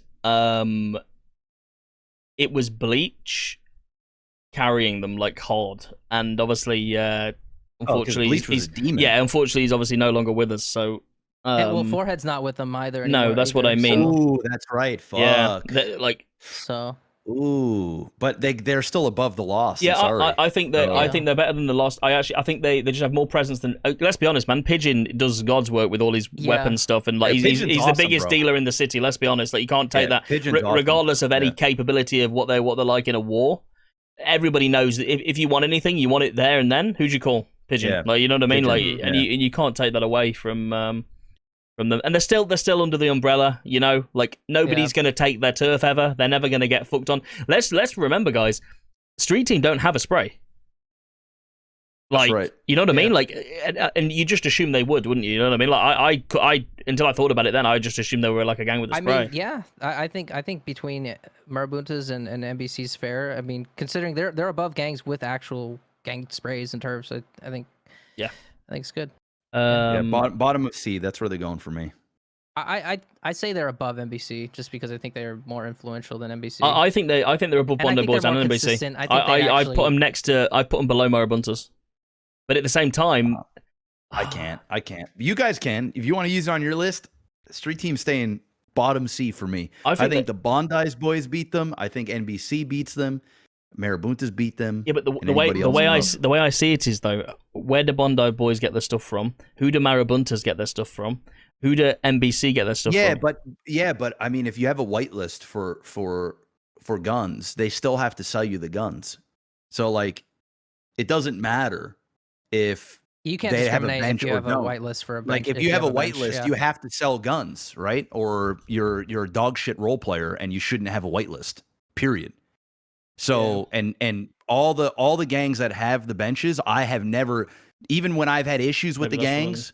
it was Bleach carrying them like hard, and obviously, unfortunately, Bleach was a demon. yeah, unfortunately, he's obviously no longer with us. So, Well, Forehead's not with them either. no, anymore that's what I either, mean. Ooh, that's right. Fuck. yeah, like So Ooh, but they're still above the loss. yeah, I'm sorry. I think that I think they're better than the Lost. I think they just have more presence than. Let's be honest, man. Pigeon does God's work with all his Yeah. weapon stuff, and like Yeah, he's Pigeon's the awesome, biggest bro. dealer in the city. Let's be honest, like you can't take Yeah, that Pigeon's awesome. regardless of any Yeah. capability of what they're like in a war. Everybody knows that if you want anything, you want it there and then. Who'd you call? Pigeon. Yeah, Like you know what I mean? Pigeon, Like and yeah. you can't take that away from them. And they're still under the umbrella. You know, like nobody's gonna take their turf ever. They're never gonna get fucked on. Let's remember, guys. Street Team don't have a spray. Like, right. you know what I mean? Yeah. Like, and you just assume they would, wouldn't you? You know what I mean? Like, I until I thought about it, then I just assumed they were like a gang with a I spray. mean, yeah, I think between Marabuntas and NBC's fair. I mean, considering they're above gangs with actual gang sprays and turfs, I think. Yeah. I think it's good. Yeah, bottom of C. That's where they're going for me. I say they're above NBC just because I think they're more influential than NBC. I think they're above And I Bondo think Boys they're and more NBC. consistent. I think they I actually- put them next to. I put them below Marabuntas. But at the same time, I can't. You guys can. If you want to use it on your list, Street Team staying bottom C for me. I I think that- the Bondi's boys beat them. I think NBC beats them. Marabuntas beat them. Yeah, but and anybody else above. the way I see it is though, where do Bondi boys get their stuff from? Who do Marabuntas get their stuff from? Who do NBC get their stuff from? But I mean, if you have a whitelist for guns, they still have to sell you the guns. So like, it doesn't matter if You can't they have a discriminate bench if you or have a don't. whitelist for a bench. Like if you have a bench, whitelist, yeah. you have to sell guns, right? Or you're a dog shit role player and you shouldn't have a whitelist. Period. So and all the gangs that have the benches, I have never, even when I've had issues with the gangs,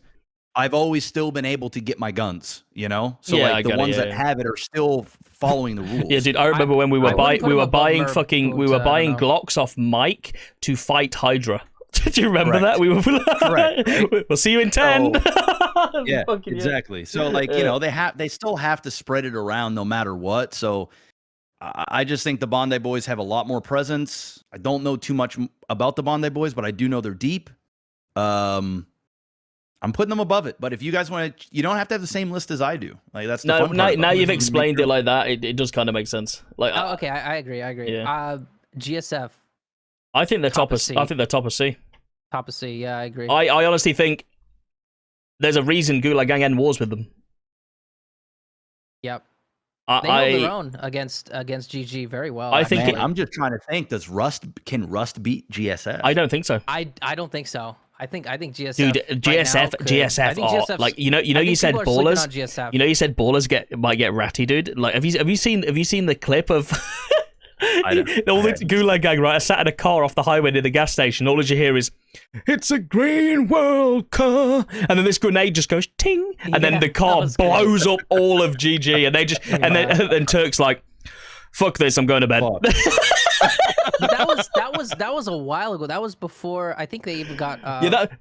I've always still been able to get my guns, you know? So Yeah, like the ones that have it are still following the rules. Yeah, dude, I remember when we were buying Glocks off Mike to fight Hydra. Did you remember that? We were correct. Right? We'll see you in 10. So, yeah, exactly. So like, you know, they still have to spread it around no matter what. So I just think the Bondi boys have a lot more presence. I don't know too much about the Bondi boys, but I do know they're deep. I'm putting them above it, but if you guys want to, you don't have to have the same list as I do. Like that's the fun part now you've explained it like that. It does kind of make sense. Like, okay, I agree. Yeah. GSF. I think they're top of C. I think they're top of C. Top of C. Yeah, I agree. I honestly think there's a reason Gulag Gang end wars with them. Yep. They hold their own against GG very well. I think I'm just trying to think. Can Rust beat GSF? I don't think so. I don't think so. I think GSF. Dude, GSF are like you said ballers. You know you said ballers might get ratty, dude. Like have you seen the clip of all the Gulag Gang right? I sat in a car off the highway near the gas station. All you hear is, "It's a green world car," and then this grenade just goes ting, and then the car blows up all of GG, and they just and then Turk's like, "Fuck this, I'm going to bed." But that was a while ago. That was before I think they even got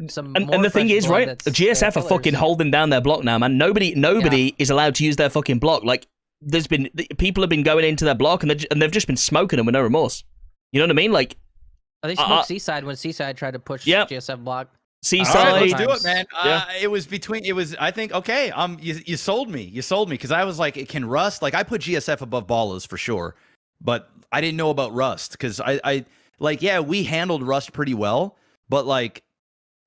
some. And the thing is, right? GSF are fucking holding down their block now, man. Nobody is allowed to use their fucking block. Like people have been going into their block and they've just been smoking them with no remorse. You know what I mean? Like they smoked Seaside when Seaside tried to push GSF block. Seaside, let's do it, man. I think okay. You sold me because I was like, can Rust? Like I put GSF above Ballers for sure, but I didn't know about Rust because I we handled Rust pretty well, but like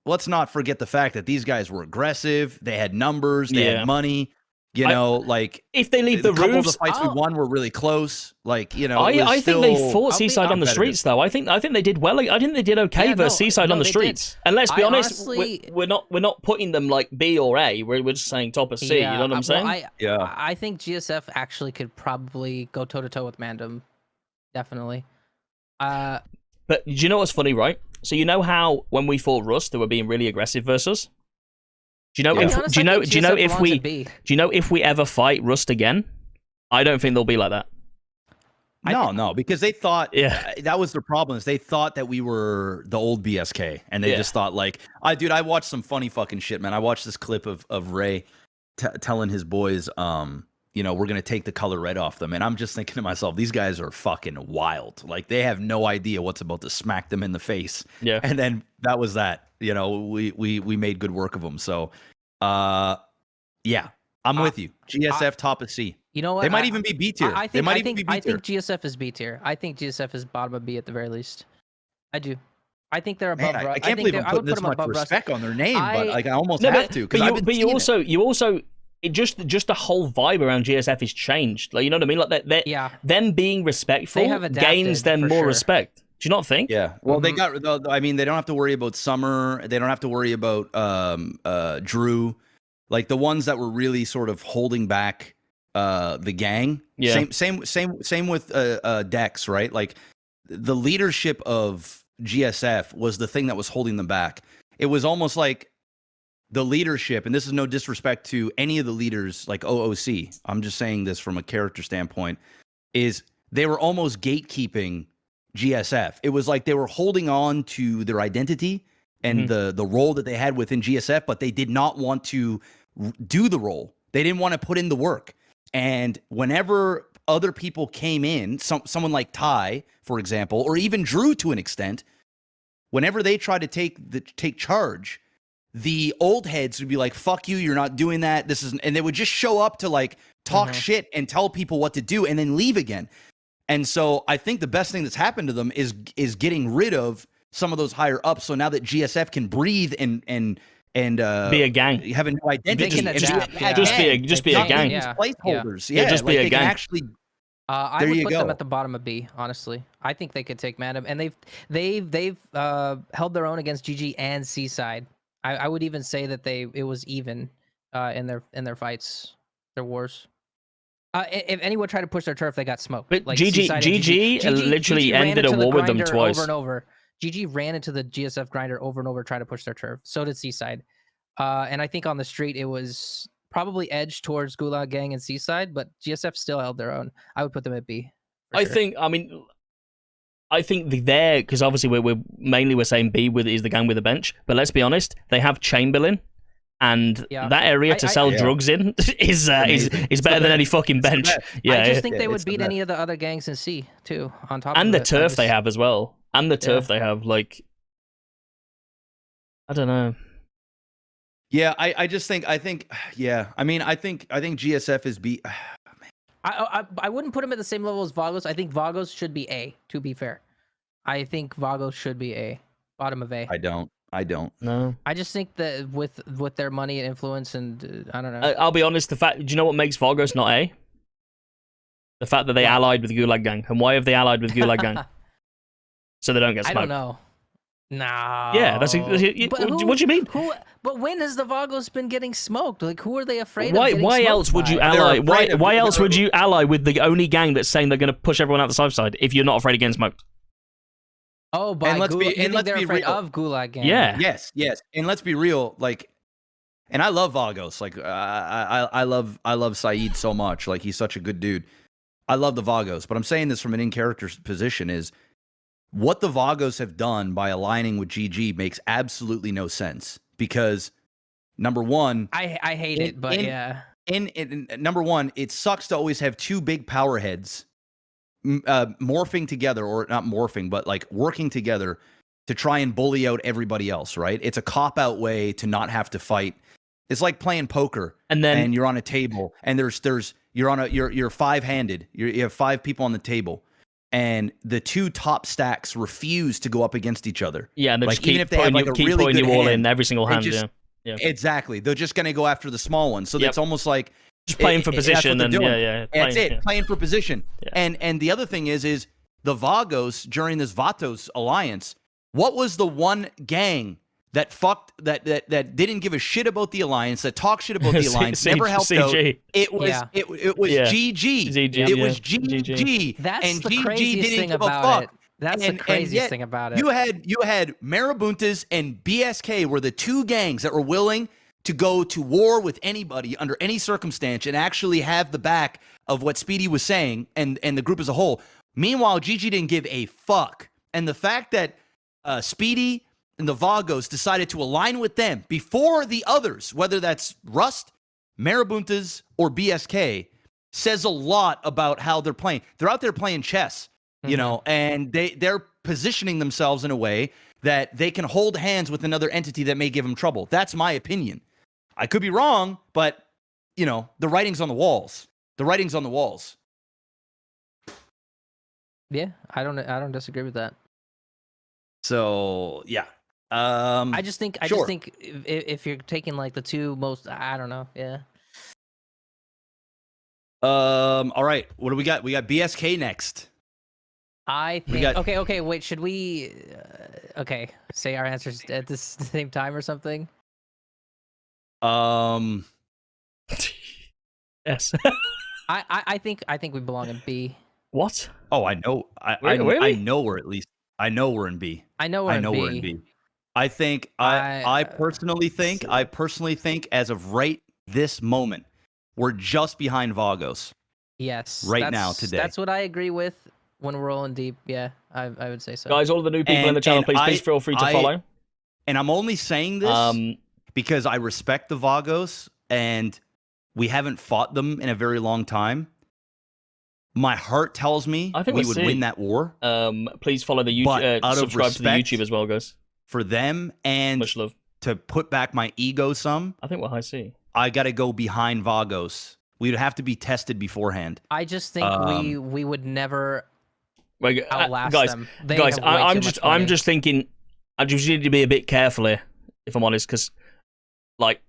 let's not forget the fact that these guys were aggressive. They had numbers. They had money. You know, like if they leave the roofs, of the fights we won were really close. Like you know, I think they fought Seaside on the streets though. I think they did well. I think they did okay versus Seaside on the streets. And let's be honest, we're not putting them like B or A. We're just saying top of C. You know what I'm saying? I think GSF actually could probably go toe to toe with Mandem. Definitely. But do you know what's funny, right? So you know how when we fought Rust, they were being really aggressive versus us? Do you know if we ever fight Rust again? I don't think they'll be like that. No, because they thought that was their problem. Is they thought that we were the old BSK, and they just thought like, I watched some funny fucking shit, man. I watched this clip of Ray telling his boys, we're gonna take the color red off them, and I'm just thinking to myself, these guys are fucking wild. Like they have no idea what's about to smack them in the face. Yeah, and then that was that. You know, we made good work of them. So, I'm with you. GSF top of C. You know what? They might even be B tier. I think GSF is B tier. I think GSF is bottom of B at the very least. I do. I think they're above. Man, I can't believe I'm putting this much respect on their name, but like I almost have to. But you also. Just the whole vibe around GSF has changed. Like you know what I mean? Like them being respectful gains them more respect. Do you not think? Yeah. Well, they got. I mean, they don't have to worry about Summer. They don't have to worry about Drew. Like the ones that were really sort of holding back the gang. Yeah. Same with Dex, right? Like the leadership of GSF was the thing that was holding them back. It was almost like the leadership, and this is no disrespect to any of the leaders like OOC. I'm just saying this from a character standpoint, is they were almost gatekeeping GSF. It was like they were holding on to their identity and the role that they had within GSF, but they did not want to do the role. They didn't want to put in the work. And whenever other people came in, someone like Ty, for example, or even Drew to an extent, whenever they tried to take charge, the old heads would be like, fuck you, you're not doing that. And they would just show up to like talk shit and tell people what to do and then leave again. And so I think the best thing that's happened to them is getting rid of some of those higher ups. So now that GSF can breathe and be a gang, have a new identity, They can and adapt, yeah. just be a not gang. be these placeholders. Yeah, just be like a they gang. can actually. I There would you put them go. at the bottom of B. Honestly, I think they could take Madam, and they've held their own against GG and Seaside. I would even say that it was even in their fights, their wars. If anyone tried to push their turf, they got smoked. But Like GG literally GG ran ended a into the war with them grinder twice. over and over. GG ran into the GSF grinder over and over trying to push their turf. So did Seaside. And I think on the street it was probably edged towards Gulag Gang and Seaside, but GSF still held their own. I would put them at B. I think there, because obviously we're saying B is the gang with the bench, but let's be honest, they have Chamberlain, and that area to sell drugs in is better than any fucking bench. I just think they would beat any of the other gangs in C too. On top and of the it, turf they have as well, and the turf they have. Like, I don't know. Yeah, I think GSF is B. I wouldn't put him at the same level as Vagos. I think Vagos should be A, to be fair. I think Vagos should be A. Bottom of A. I don't. No. I just think that with their money and influence and I don't know. I'll be honest, do you know what makes Vagos not A? The fact that they allied with Gulag Gang. And why have they allied with Gulag Gang? So they don't get smoked. I don't know. No. Yeah, what do you mean? But when has the Vagos been getting smoked? Like, who are they afraid of? Why else would you ally? Why else would you ally with the only gang that's saying they're going to push everyone out the south side if you're not afraid of getting smoked? Oh, but let's be afraid of Gulag Gang. Yeah. Yes. And let's be real. Like, and I love Vagos. Like, I love Saeed so much. Like, he's such a good dude. I love the Vagos. But I'm saying this from an in-character position is what the Vagos have done by aligning with GG makes absolutely no sense. Because number one, I hate it, but in number one, it sucks to always have two big power heads morphing together, or not morphing, but like working together to try and bully out everybody else, right? It's a cop-out way to not have to fight. It's like playing poker, and you're on a table, and you're five-handed. You have five people on the table, and the two top stacks refuse to go up against each other. Yeah, and they like, just keep even if they have like a really putting good you all hand, in every single hand. Yeah, exactly. They're just going to go after the small one. So it's almost like just playing for position, and playing for position. Yeah. And the other thing is the Vagos during this Vatos alliance. What was the one gang that didn't give a shit about the alliance, that talked shit about the alliance, never helped out? It was GG. It was GG. That's and the GG craziest didn't thing give about a fuck. it. That's the craziest thing about it. You had Marabuntas and BSK were the two gangs that were willing to go to war with anybody under any circumstance and actually have the back of what Speedy was saying and the group as a whole. Meanwhile, GG didn't give a fuck. And the fact that Speedy and the Vagos decided to align with them before the others, whether that's Rust, Marabuntas, or BSK, says a lot about how they're playing. They're out there playing chess, you know, and they're positioning themselves in a way that they can hold hands with another entity that may give them trouble. That's my opinion. I could be wrong, but, you know, the writing's on the walls. The writing's on the walls. Yeah, I don't disagree with that. So, yeah. I just think if you're taking like the two most, I don't know, yeah. All right. What do we got? We got BSK next. I think. Okay. Wait. Should we? Say our answers at the same time or something. Yes. I think we belong in B. What? Oh, I know. Really? I know we're at least. I know we're in B. I know we're in B. I think. I personally think as of right this moment, we're just behind Vagos. Yes. Right now, today. That's what I agree with. When we're rolling deep, yeah, I would say so. Guys, all of the new people in the channel, please feel free to follow. And I'm only saying this because I respect the Vagos, and we haven't fought them in a very long time. My heart tells me we would win that war. Please follow the YouTube, subscribe to the YouTube as well, guys. For them, and much love. To put back my ego some, I think we're high C. I got to go behind Vagos. We would have to be tested beforehand. I just think we would never Like, outlast guys, them. They guys, have way I'm too just much money. I'm just thinking. I just need to be a bit careful here, if I'm honest, because like.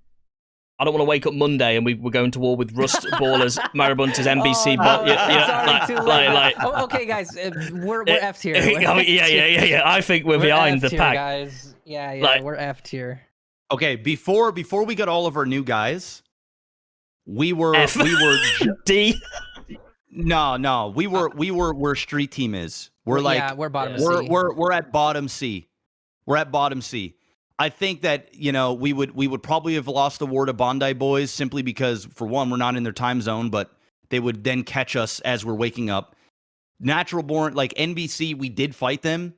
I don't want to wake up Monday and we're going to war with Rust, Ballers, Marabuntas, NBC. Oh, but no, yeah, it's already too late. like, Okay, guys, we're F tier. We're yeah. I think we're behind the F-tier, pack, guys. Yeah, Like- we're F tier. Okay, before we got all of our new guys, we were F. D. no, we were where street team is. We're like yeah, we're bottom Yeah. C. we're at bottom C. We're at bottom C. I think that, you know, we would probably have lost the war to Bondi Boys simply because, for one, we're not in their time zone, but they would then catch us as we're waking up. Natural Born, like NBC, we did fight them,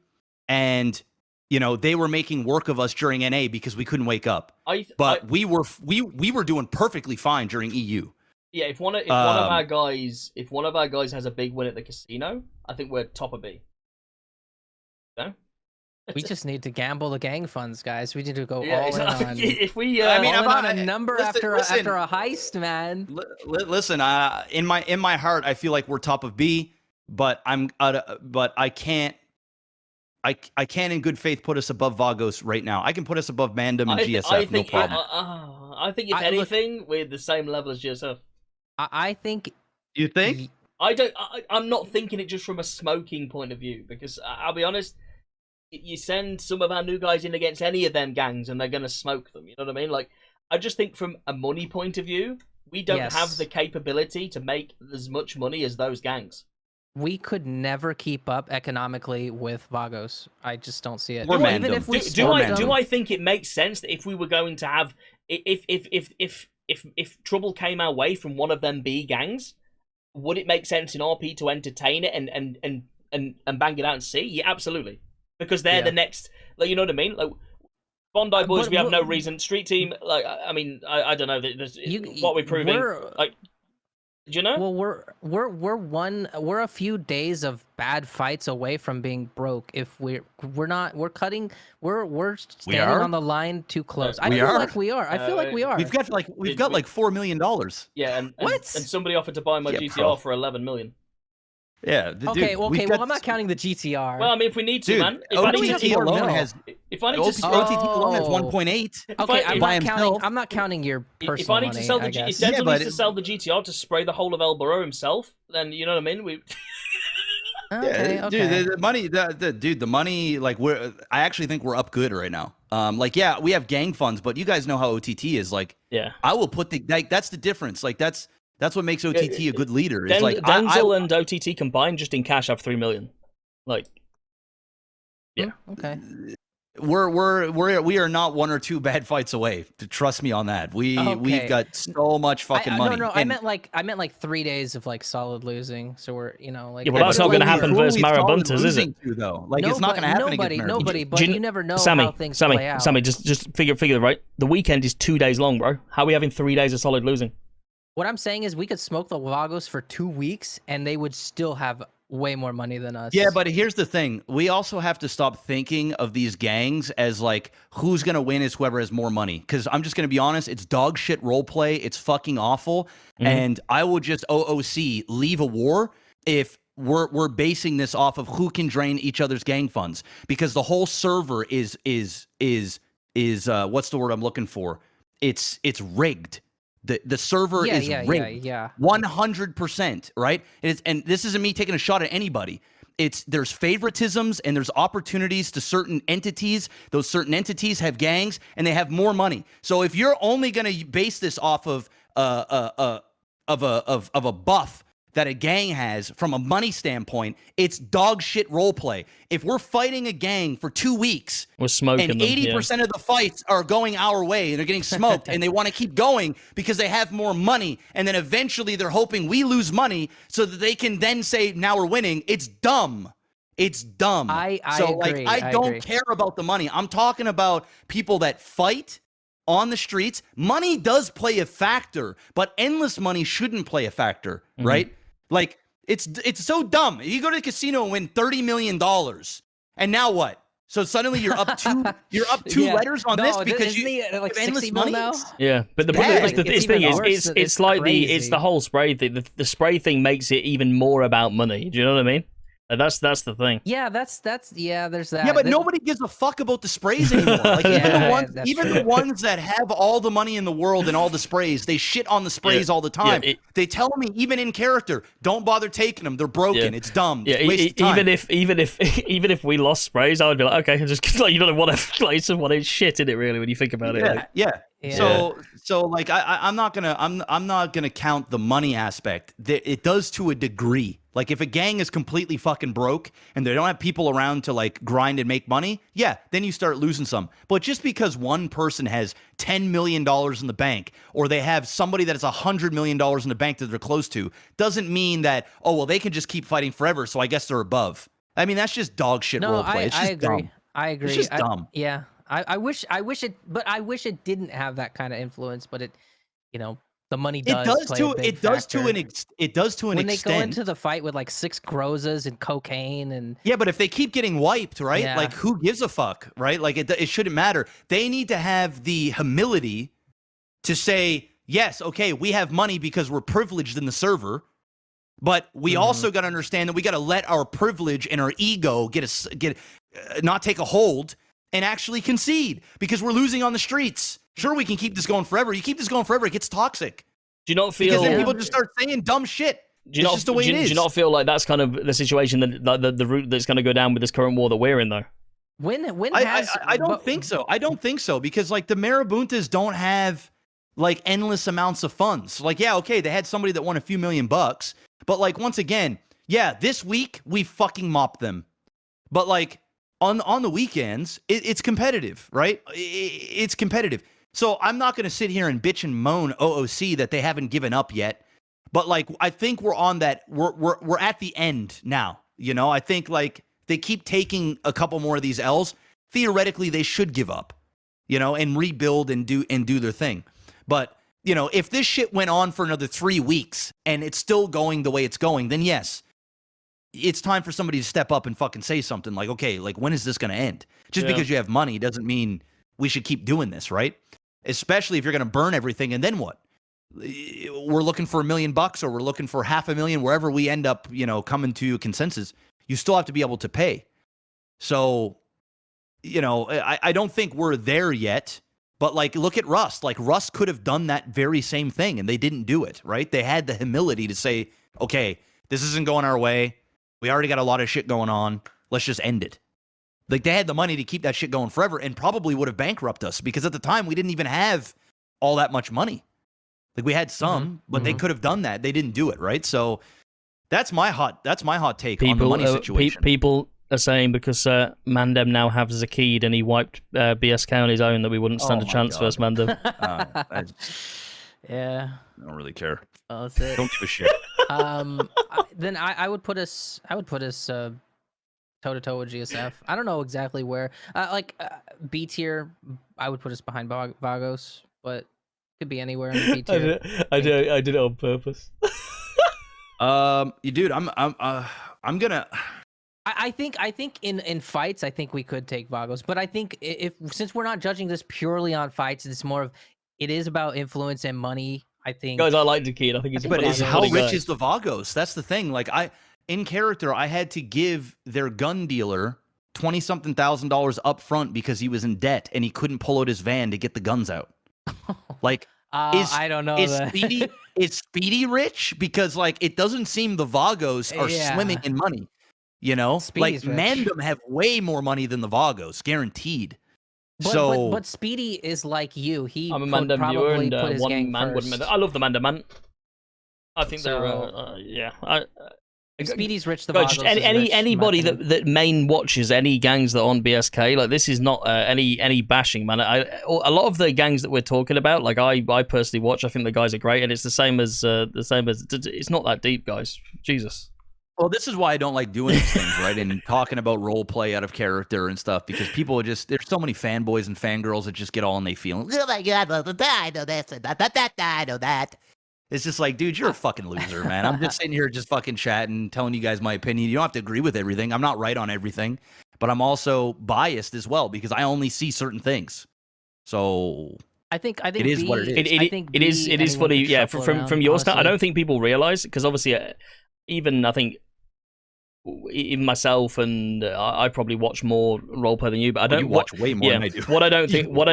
and you know they were making work of us during NA because we couldn't wake up. But we were doing perfectly fine during EU. Yeah, if one of our guys has a big win at the casino, I think we're top of B. No? We just need to gamble the gang funds, guys. We need to go Yeah, all in on. if we, I mean, all in I'm on a number listen, after a heist, man. Listen, in my heart, I feel like we're top of B, but I can't in good faith put us above Vagos right now. I can put us above Mandem and GSF, no problem. I think if anything, we're the same level as GSF. I think. You think? I'm not thinking it just from a smoking point of view, because I'll be honest. You send some of our new guys in against any of them gangs and they're going to smoke them. You know what I mean? Like, I just think from a money point of view, we don't have the capability to make as much money as those gangs. We could never keep up economically with Vagos. I just don't see it. Even if we do I think it makes sense that if we were going to have if trouble came our way from one of them B gangs, would it make sense in RP to entertain it and bang it out and see? Yeah, absolutely. Because they're the next, like, you know what I mean? Like, Bondi Boys, we have no reason. Street Team, like, I mean, I don't know. What we're proving, like, do you know? Well, we're a few days of bad fights away from being broke. If we're standing on the line too close. I feel like we are. I feel like we are. We've got like $4 million. Yeah, and somebody offered to buy my GTR for 11 million. Yeah. Okay. Well, I'm not counting the GTR. Well, I mean, if we need to, man. If OTT alone has. If I need to, OTT alone has 1.8. Okay, I'm not counting your personal if I need money, to sell the if Denzel needs to sell the GTR to spray the whole of El Burro himself, then you know what I mean. We. Okay. Dude, the money, the money, like I actually think we're up good right now. Like, yeah, we have gang funds, but you guys know how OTT is. Like, yeah, I will put that's the difference. Like, that's what makes OTT a good leader. It's like Denzel and OTT combined just in cash have 3 million. Like, yeah, okay. We are not one or two bad fights away. Trust me on that. We've got so much fucking money. No, I meant like 3 days of like solid losing. So we're like. Yeah, well, that's not going to happen versus Marabuntas, is it? Though, like, it's not going to happen against nobody. But you never know how things play out. Sammy, just figure it right. The weekend is 2 days long, bro. How are we having 3 days of solid losing? What I'm saying is we could smoke the Vagos for 2 weeks and they would still have way more money than us. Yeah, but here's the thing. We also have to stop thinking of these gangs as like who's going to win is whoever has more money. Because I'm just going to be honest, it's dog shit roleplay. It's fucking awful. And I will just OOC leave a war if we're basing this off of who can drain each other's gang funds. Because the whole server is what's the word I'm looking for? It's rigged. The server is rigged. 100%, right? And this isn't me taking a shot at anybody. There's favoritisms and there's opportunities to certain entities. Those certain entities have gangs and they have more money. So if you're only going to base this off of a buff that a gang has from a money standpoint, it's dog shit roleplay. If we're fighting a gang for 2 weeks, we're smoking and 80% of the fights are going our way and they're getting smoked and they want to keep going because they have more money, and then eventually they're hoping we lose money so that they can then say now we're winning. It's dumb. It's dumb. I agree. I don't care about the money. I'm talking about people that fight on the streets. Money does play a factor, but endless money shouldn't play a factor, right? Like, it's so dumb. You go to the casino and win $30 million, and now what? So suddenly you're up two letters on this because you like endless 60 money now? Yeah, but the thing is, it's like it's the whole spray thing. The spray thing makes it even more about money. Do you know what I mean? That's the thing. Yeah, that's yeah. There's that. Yeah, but nobody gives a fuck about the sprays anymore. Like Yeah, even that's the ones that have all the money in the world and all the sprays, they shit on the sprays all the time. They tell me even in character, don't bother taking them. They're broken. It's dumb. Yeah, It's time. even if we lost sprays, I would be like, okay, just like you don't want to like someone is shit in it really when you think about it. Yeah. So like I'm not gonna count the money aspect. It does to a degree. Like if a gang is completely fucking broke and they don't have people around to like grind and make money, yeah, then you start losing some. But just because one person has $10 million in the bank or they have somebody that has $100 million in the bank that they're close to, doesn't mean that, oh, well, they can just keep fighting forever, so I guess they're above. I mean, that's just dog shit roleplay. It's just I agree. dumb. I agree. It's just dumb. Yeah. I wish it didn't have that kind of influence, but it, the money does. It does to an extent. When they go into the fight with like 6 Grozas and cocaine and yeah, but if they keep getting wiped, right? Yeah. Like who gives a fuck, right? Like it shouldn't matter. They need to have the humility to say, yes, okay, we have money because we're privileged in the server, but we also got to understand that we got to let our privilege and our ego not take a hold and actually concede because we're losing on the streets. Sure, we can keep this going forever. You keep this going forever, it gets toxic. Do you not feel... Because then people just start saying dumb shit. It's just the way it is. Do you not feel like that's kind of the situation, that the route that's going to go down with this current war that we're in, though? I don't think so. I don't think so because, like, the Marabuntas don't have, like, endless amounts of funds. Like, yeah, okay, they had somebody that won a few $1 million, but, like, once again, yeah, this week we fucking mopped them. But, like, on the weekends, it's competitive, right? It's competitive. So I'm not going to sit here and bitch and moan OOC that they haven't given up yet. But like, I think we're on that. We're at the end now. I think like they keep taking a couple more of these L's. Theoretically, they should give up, and rebuild and do their thing. But, if this shit went on for another 3 weeks and it's still going the way it's going, then yes, it's time for somebody to step up and fucking say something like, okay, like when is this going to end? Just because you have money doesn't mean we should keep doing this, right? Especially if you're going to burn everything, and then what? We're looking for $1 million, or we're looking for $500,000, wherever we end up, coming to a consensus. You still have to be able to pay. So, I don't think we're there yet. But like, look at Rust. Like Rust could have done that very same thing, and they didn't do it. Right? They had the humility to say, okay, this isn't going our way. We already got a lot of shit going on. Let's just end it. Like, they had the money to keep that shit going forever and probably would have bankrupted us because at the time we didn't even have all that much money. Like, we had some, but they could have done that. They didn't do it, right? So that's my hot take on the money situation. People are saying because Mandem now has Zakid and he wiped BSK on his own that we wouldn't stand a chance versus Mandem. Yeah. I don't really care. Oh, that's it. Don't give a shit. Then I would put us toe-to-toe with GSF. I don't know exactly where. B tier, I would put us behind Vagos, but could be anywhere in the B tier. I did it on purpose. Dude, I'm gonna. I think in fights, I think we could take Vagos, but I think since we're not judging this purely on fights, it's more of it is about influence and money. I think. Guys, I like the kid. I think he's. But how rich is the Vagos? That's the thing. Like in character, I had to give their gun dealer $20-something thousand up front because he was in debt and he couldn't pull out his van to get the guns out. Like, I don't know. Is Speedy rich? Because like it doesn't seem the Vagos are swimming in money. Speedy's like rich. Mandem have way more money than the Vagos, guaranteed. But Speedy is like you. I'm a Mandem viewer and one man first. wouldn't. I love the Mandem man. I think they're Speedy's rich. The guys, Vagos anybody that main watches any gangs that are on BSK, like this is not any bashing, man. A lot of the gangs that we're talking about, like I personally watch. I think the guys are great, and it's the same as it's not that deep, guys. Jesus. Well, this is why I don't like doing these things, right? And talking about role play out of character and stuff, because people are just, there's so many fanboys and fangirls that just get all in their feelings. Oh my God, I know this, I know that. It's just like, dude, you're a fucking loser, man. I'm just sitting here just fucking chatting, telling you guys my opinion. You don't have to agree with everything. I'm not right on everything, but I'm also biased as well because I only see certain things. So I think it is what it is. It is funny, yeah. From your start, I don't think people realize because obviously, even I think even myself, and I probably watch more roleplay than you, but I don't you watch way more than I do. What I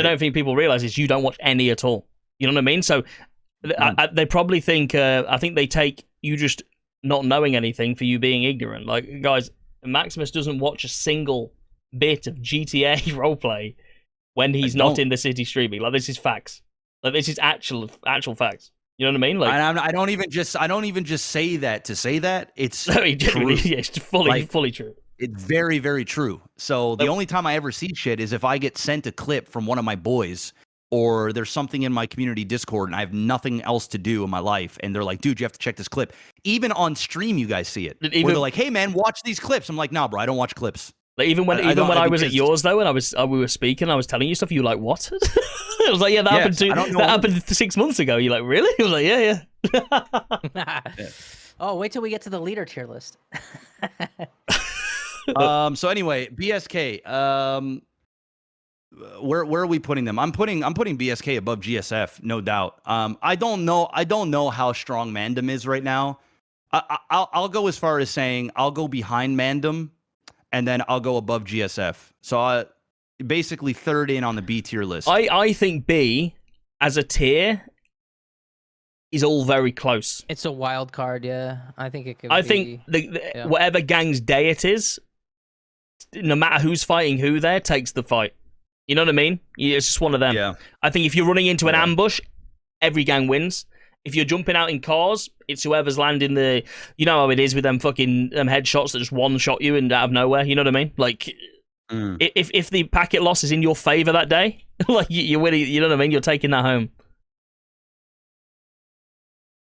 don't think people realize is you don't watch any at all. You know what I mean? So they probably think I think they take you just not knowing anything for you being ignorant. Like, guys, Maximus doesn't watch a single bit of GTA roleplay when he's not in the city streaming. Like, this is facts. Like, this is actual facts. You know what I mean? Like, I don't even just say that to say that. It's true. Yeah, it's fully true. It's very, very true. So the only time I ever see shit is if I get sent a clip from one of my boys, or there's something in my community Discord and I have nothing else to do in my life, and they're like, dude, you have to check this clip. Even on stream, you guys see it. Where they're like, hey man, watch these clips. I'm like, nah, bro, I don't watch clips. Like, even when I was at yours though, and we were speaking, I was telling you stuff. You were like, what? I was like, yeah, that happened 6 months ago. You're like, really? I was like, yeah. Oh, wait till we get to the leader tier list. So anyway, BSK. Where are we putting them? I'm putting BSK above GSF, no doubt. I don't know how strong Mandem is right now. I'll go as far as saying I'll go behind Mandem, and then I'll go above GSF. So basically third in on the B tier list. I think B as a tier is all very close. It's a wild card, yeah. I think it could. I think whatever gang's day it is, no matter who's fighting who there, takes the fight. You know what I mean? It's just one of them. Yeah. I think if you're running into an ambush, every gang wins. If you're jumping out in cars, it's whoever's landing the... You know how it is with them fucking headshots that just one-shot you and out of nowhere. You know what I mean? Like, if the packet loss is in your favor that day, like, you're winning. You know what I mean? You're taking that home.